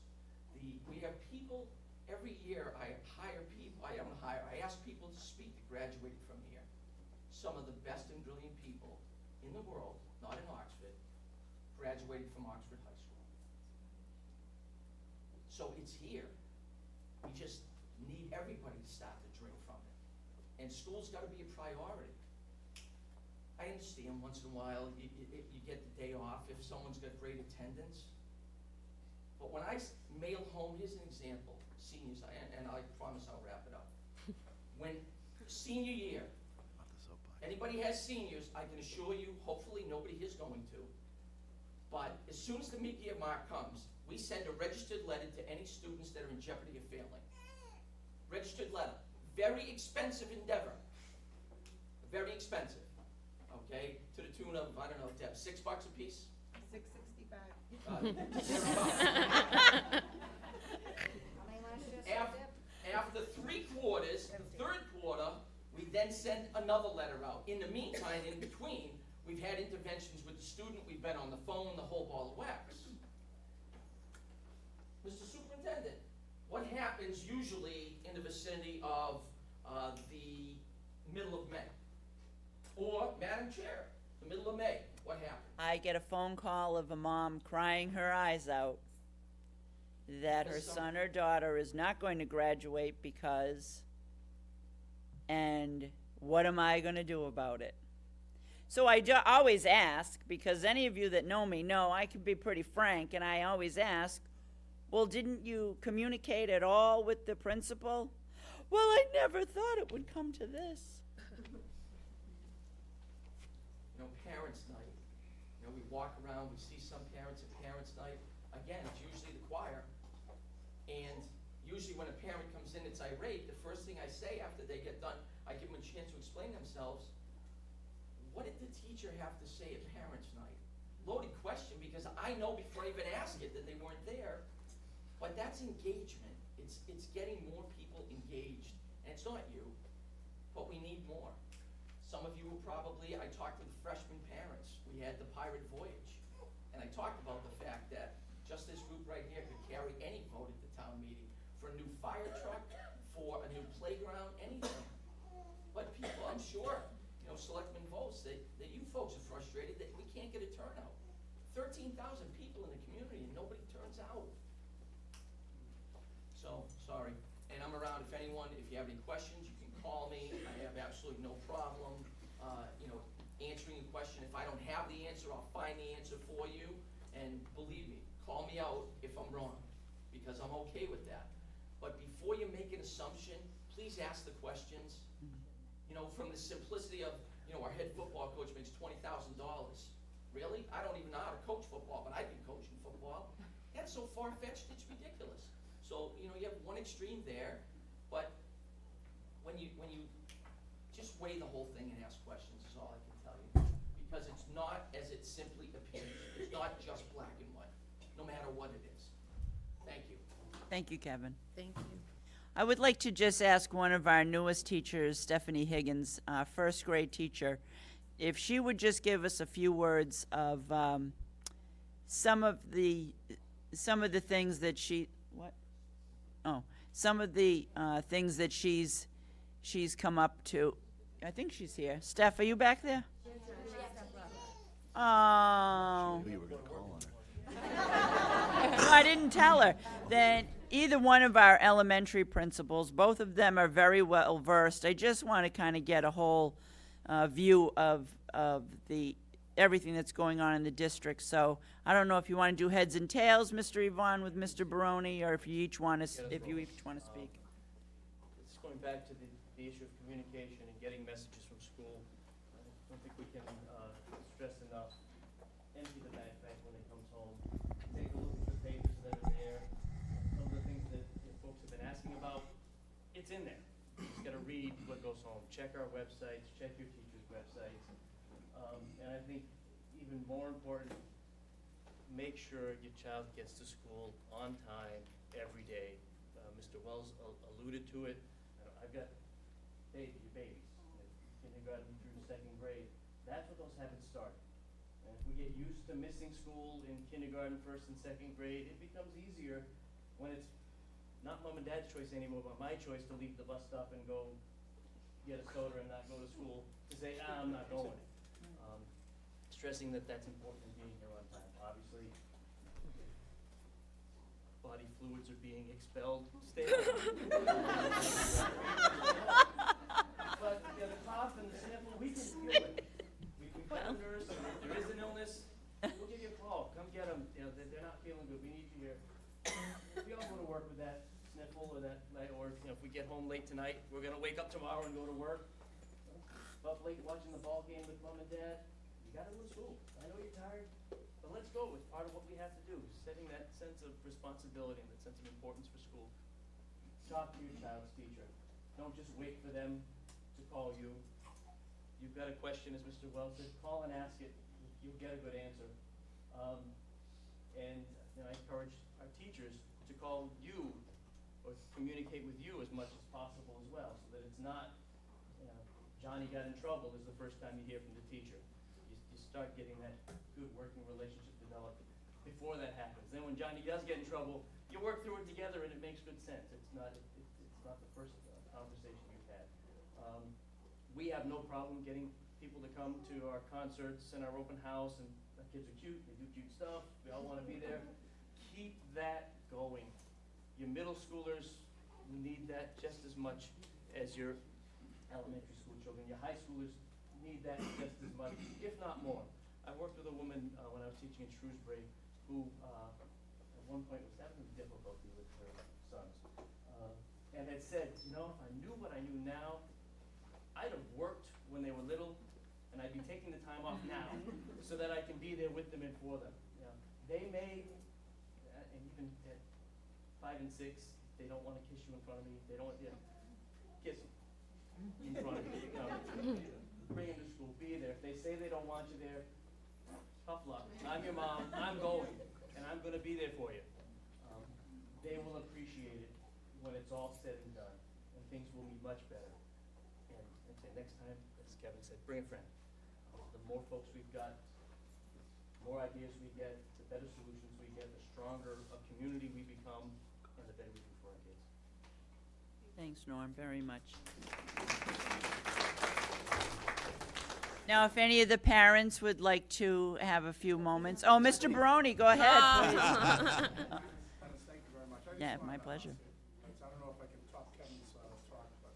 we have people, every year I ask people to speak that graduated from here. Some of the best and brilliant people in the world, not in Oxford, graduated from Oxford High School. So it's here. We just need everybody to start to drink from it. And school's got to be a priority. I understand once in a while you get the day off if someone's got great attendance. But when I mail home, here's an example, seniors, and I promise I'll wrap it up. When senior year, anybody has seniors, I can assure you, hopefully nobody here is going to, but as soon as the mid-year mark comes, we send a registered letter to any students that are in jeopardy of failing. Registered letter. Very expensive endeavor. Very expensive. Okay? To the tune of, I don't know, Deb, $6 a piece? $6.65. After 3 quarters, the 3rd quarter, we then send another letter out. In the meantime, in between, we've had interventions with the student, we've been on the phone, the whole ball of wax. Mr. Superintendent, what happens usually in the vicinity of the middle of May? Or, Madam Chair, the middle of May, what happens? I get a phone call of a mom crying her eyes out that her son or daughter is not going to graduate because, and what am I going to do about it? So I always ask, because any of you that know me know I can be pretty frank, and I always ask, well, didn't you communicate at all with the principal? Well, I never thought it would come to this. You know, parents' night. You know, we walk around, we see some parents at parents' night. Again, it's usually the choir. And usually when a parent comes in that's irate, the first thing I say after they get done, I give them a chance to explain themselves. What did the teacher have to say at parents' night? Loaded question, because I know before I even ask it that they weren't there. But that's engagement. It's getting more people engaged. And it's not you, but we need more. Some of you will probably, I talked to the freshman parents. We had the Pirate Voyage. And I talked about the fact that just this group right here could carry any vote at the town meeting for a new fire truck, for a new playground, anything. But people, I'm sure, you know, Selectman Vols, that you folks are frustrated that we can't get a turnout. 13,000 people in the community and nobody turns out. So, sorry. And I'm around if anyone, if you have any questions, you can call me. I have absolutely no problem, you know, answering a question. If I don't have the answer, I'll find the answer for you. And believe me, call me out if I'm wrong, because I'm okay with that. But before you make an assumption, please ask the questions. You know, from the simplicity of, you know, our head football coach makes $20,000. Really? I don't even know how to coach football, but I've been coaching football. That's so far-fetched, it's ridiculous. So, you know, you have one extreme there, but when you just weigh the whole thing and ask questions is all I can tell you. Because it's not as it simply appears. It's not just black and white, no matter what it is. Thank you. Thank you, Kevin. Thank you. I would like to just ask one of our newest teachers, Stephanie Higgins, first grade teacher, if she would just give us a few words of some of the things that she, what? Oh, some of the things that she's come up to. I think she's here. Steph, are you back there? Oh. You were gonna call on her. No, I didn't tell her. Then either one of our elementary principals, both of them are very well versed. I just want to kind of get a whole view of the everything that's going on in the district. So I don't know if you want to do heads and tails, Mr. Yvonne with Mr. Baroni, or if you each want to speak. It's going back to the issue of communication and getting messages from school. I don't think we can stress enough. Empty the backpack when it comes home. Take a look at the papers that are there. Some of the things that folks have been asking about, it's in there. You just got to read what goes home. Check our websites. Check your teachers' websites. And I think even more important, make sure your child gets to school on time every day. Mr. Wells alluded to it. I've got babies, kindergarten through 2nd grade. That's what those habits start. And if we get used to missing school in kindergarten, 1st and 2nd grade, it becomes easier when it's not mom and dad's choice anymore, but my choice to leave the bus stop and go get a soda and not go to school, to say, I'm not going. Stressing that that's important in being here on time. Obviously, body fluids are being expelled. Stay But the cough and the sniffle, we can feel it. We can call a nurse, and if there is an illness, we'll give you a call. Come get them. You know, they're not feeling good. We need you here. We all go to work with that. sniffle or that, or, you know, if we get home late tonight, we're gonna wake up tomorrow and go to work. Up late watching the ball game with mom and dad, you gotta go to school. I know you're tired, but let's go. It's part of what we have to do, setting that sense of responsibility and that sense of importance for school. Talk to your child's teacher. Don't just wait for them to call you. You've got a question, as Mr. Wells said, call and ask it. You'll get a good answer. And you know, I encourage our teachers to call you or communicate with you as much as possible as well, so that it's not, you know, Johnny got in trouble is the first time you hear from the teacher. You start getting that good working relationship developed before that happens. Then when Johnny does get in trouble, you work through it together and it makes good sense. It's not the first conversation you've had. We have no problem getting people to come to our concerts and our open house, and our kids are cute, they do cute stuff, we all wanna be there. Keep that going. Your middle schoolers need that just as much as your elementary school children. Your high schoolers need that just as much, if not more. I worked with a woman when I was teaching in Shrewsbury who at one point was having difficulty with her sons. And had said, you know, if I knew what I knew now, I'd have worked when they were little, and I'd be taking the time off now so that I can be there with them and for them. You know, they may, and even at 5 and 6, they don't want to kiss you in front of me. They don't want, you know, kiss them in front of me. You know, bring them to school, be there. If they say they don't want you there, tough luck. I'm your mom. I'm going, and I'm going to be there for you. They will appreciate it when it's all said and done, and things will be much better. And say next time, as Kevin said, bring a friend. The more folks we've got, the more ideas we get, the better solutions we get, the stronger a community we become, and the better we do for our kids. Thanks, Norm, very much. Now, if any of the parents would like to have a few moments. Oh, Mr. Barone, go ahead, please. Thank you very much. Yeah, my pleasure. I don't know if I can top Kevin's talk, but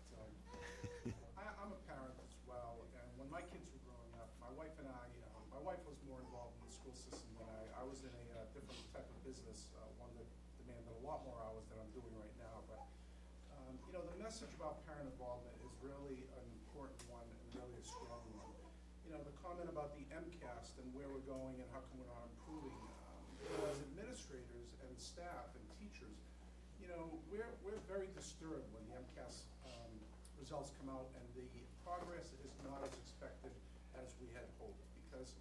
I'm a parent as well, and when my kids were growing up, my wife and I, my wife was more involved in the school system than I was in a different type of business, one that demanded a lot more hours than I'm doing right now, but you know, the message about parent involvement is really an important one and really a strong one. You know, the comment about the MCAS and where we're going and how come we're not improving, you know, as administrators and staff and teachers, you know, we're very disturbed when the MCAS results come out and the progress is not as expected as we had hoped, because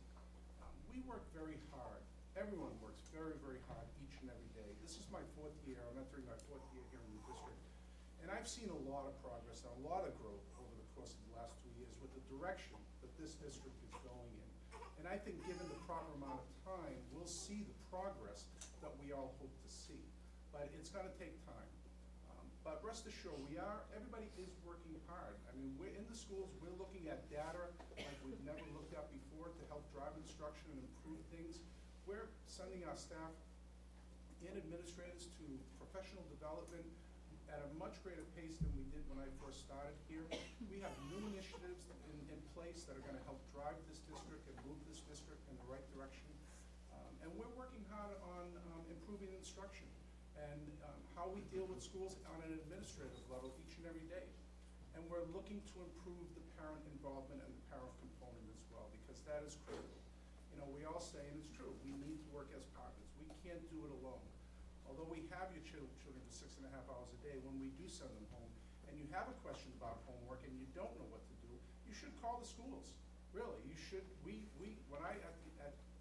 we work very hard. Everyone works very, very hard each and every day. This is my 4th year. I'm entering my 4th year here in the district. And I've seen a lot of progress and a lot of growth over the course of the last 2 years with the direction that this district is going in. And I think given the proper amount of time, we'll see the progress that we all hope to see. But it's gonna take time. But rest assured, everybody is working hard. I mean, we're in the schools, we're looking at data like we've never looked at before to help drive instruction and improve things. We're sending our staff and administrators to professional development at a much greater pace than we did when I first started here. We have new initiatives in place that are gonna help drive this district and move this district in the right direction. And we're working hard on improving instruction and how we deal with schools on an administrative level each and every day. And we're looking to improve the parent involvement and the parent component as well, because that is critical. You know, we all say, and it's true, we need to work as partners. We can't do it alone. Although we have your children for 6.5 hours a day, when we do send them home, and you have a question about homework and you don't know what to do, you should call the schools. Really, you should. When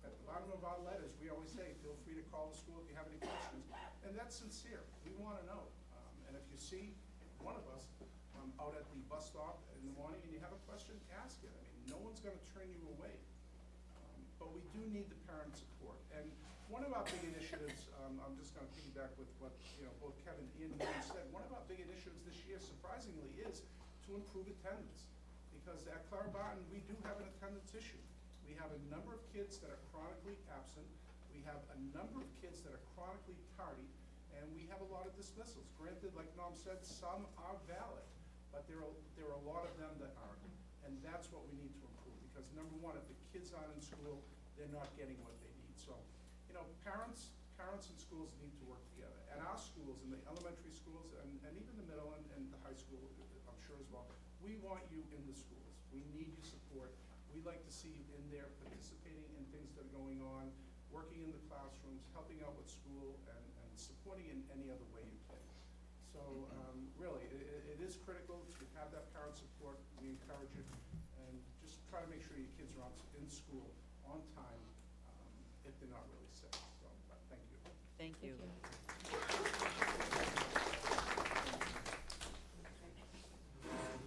at the bottom of our letters, we always say, feel free to call the school if you have any questions, and that's sincere. We want to know. And if you see one of us out at the bus stop in the morning and you have a question, ask it. I mean, no one's going to turn you away. But we do need the parent support. And one of our big initiatives, I'm just going to piggyback with what both Kevin and Ian said. One of our big initiatives this year, surprisingly, is to improve attendance. Because at Clara Barton, we do have an attendance issue. We have a number of kids that are chronically absent. We have a number of kids that are chronically tardy, and we have a lot of dismissals. Granted, like Norm said, some are valid, but there are a lot of them that aren't. And that's what we need to improve, because number one, if the kids aren't in school, they're not getting what they need. So, you know, parents and schools need to work together. At our school, schools, in the elementary schools, and even the middle and the high school, I'm sure as well. We want you in the schools. We need your support. We'd like to see you in there participating in things that are going on, working in the classrooms, helping out with school, and supporting in any other way you can. So really, it is critical to have that parent support. We encourage it, and just try to make sure your kids are in school on time if they're not really sick. So, thank you. Thank you.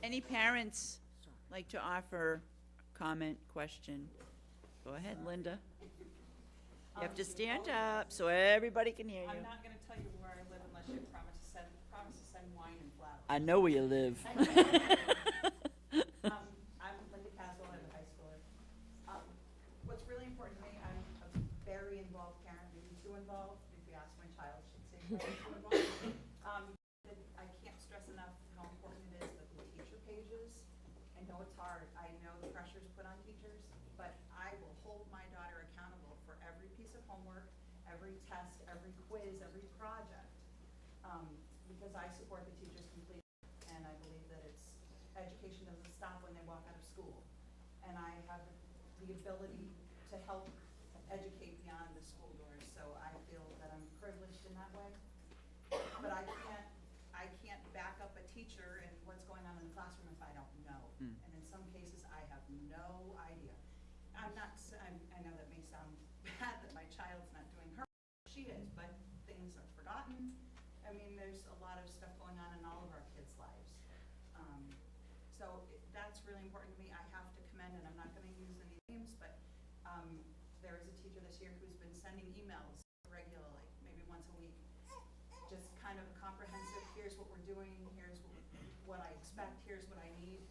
Any parents like to offer comment, question? Go ahead, Linda. You have to stand up so everybody can hear you. I'm not gonna tell you where I live unless you promise to send wine and flowers. I know where you live. I'm Linda Caswell, I'm a high schooler. What's really important to me, I'm a very involved parent, maybe too involved. If you ask my child, she'd say very too involved. I can't stress enough how important it is that the teacher pages. I know it's hard, I know the pressure's put on teachers, but I will hold my daughter accountable for every piece of homework, every test, every quiz, every project, because I support the teachers completely, and I believe that education doesn't stop when they walk out of school. And I have the ability to help educate beyond the school doors, so I feel that I'm privileged in that way. But I can't back up a teacher and what's going on in the classroom if I don't know. And in some cases, I have no idea. I know that may sound bad that my child's not doing her, she is, but things are forgotten. I mean, there's a lot of stuff going on in all of our kids' lives. That's really important to me. I have to commend, and I'm not gonna use any names, but there is a teacher this year who's been sending emails regularly, maybe once a week. Just kind of a comprehensive, here's what we're doing, here's what I expect, here's what I need.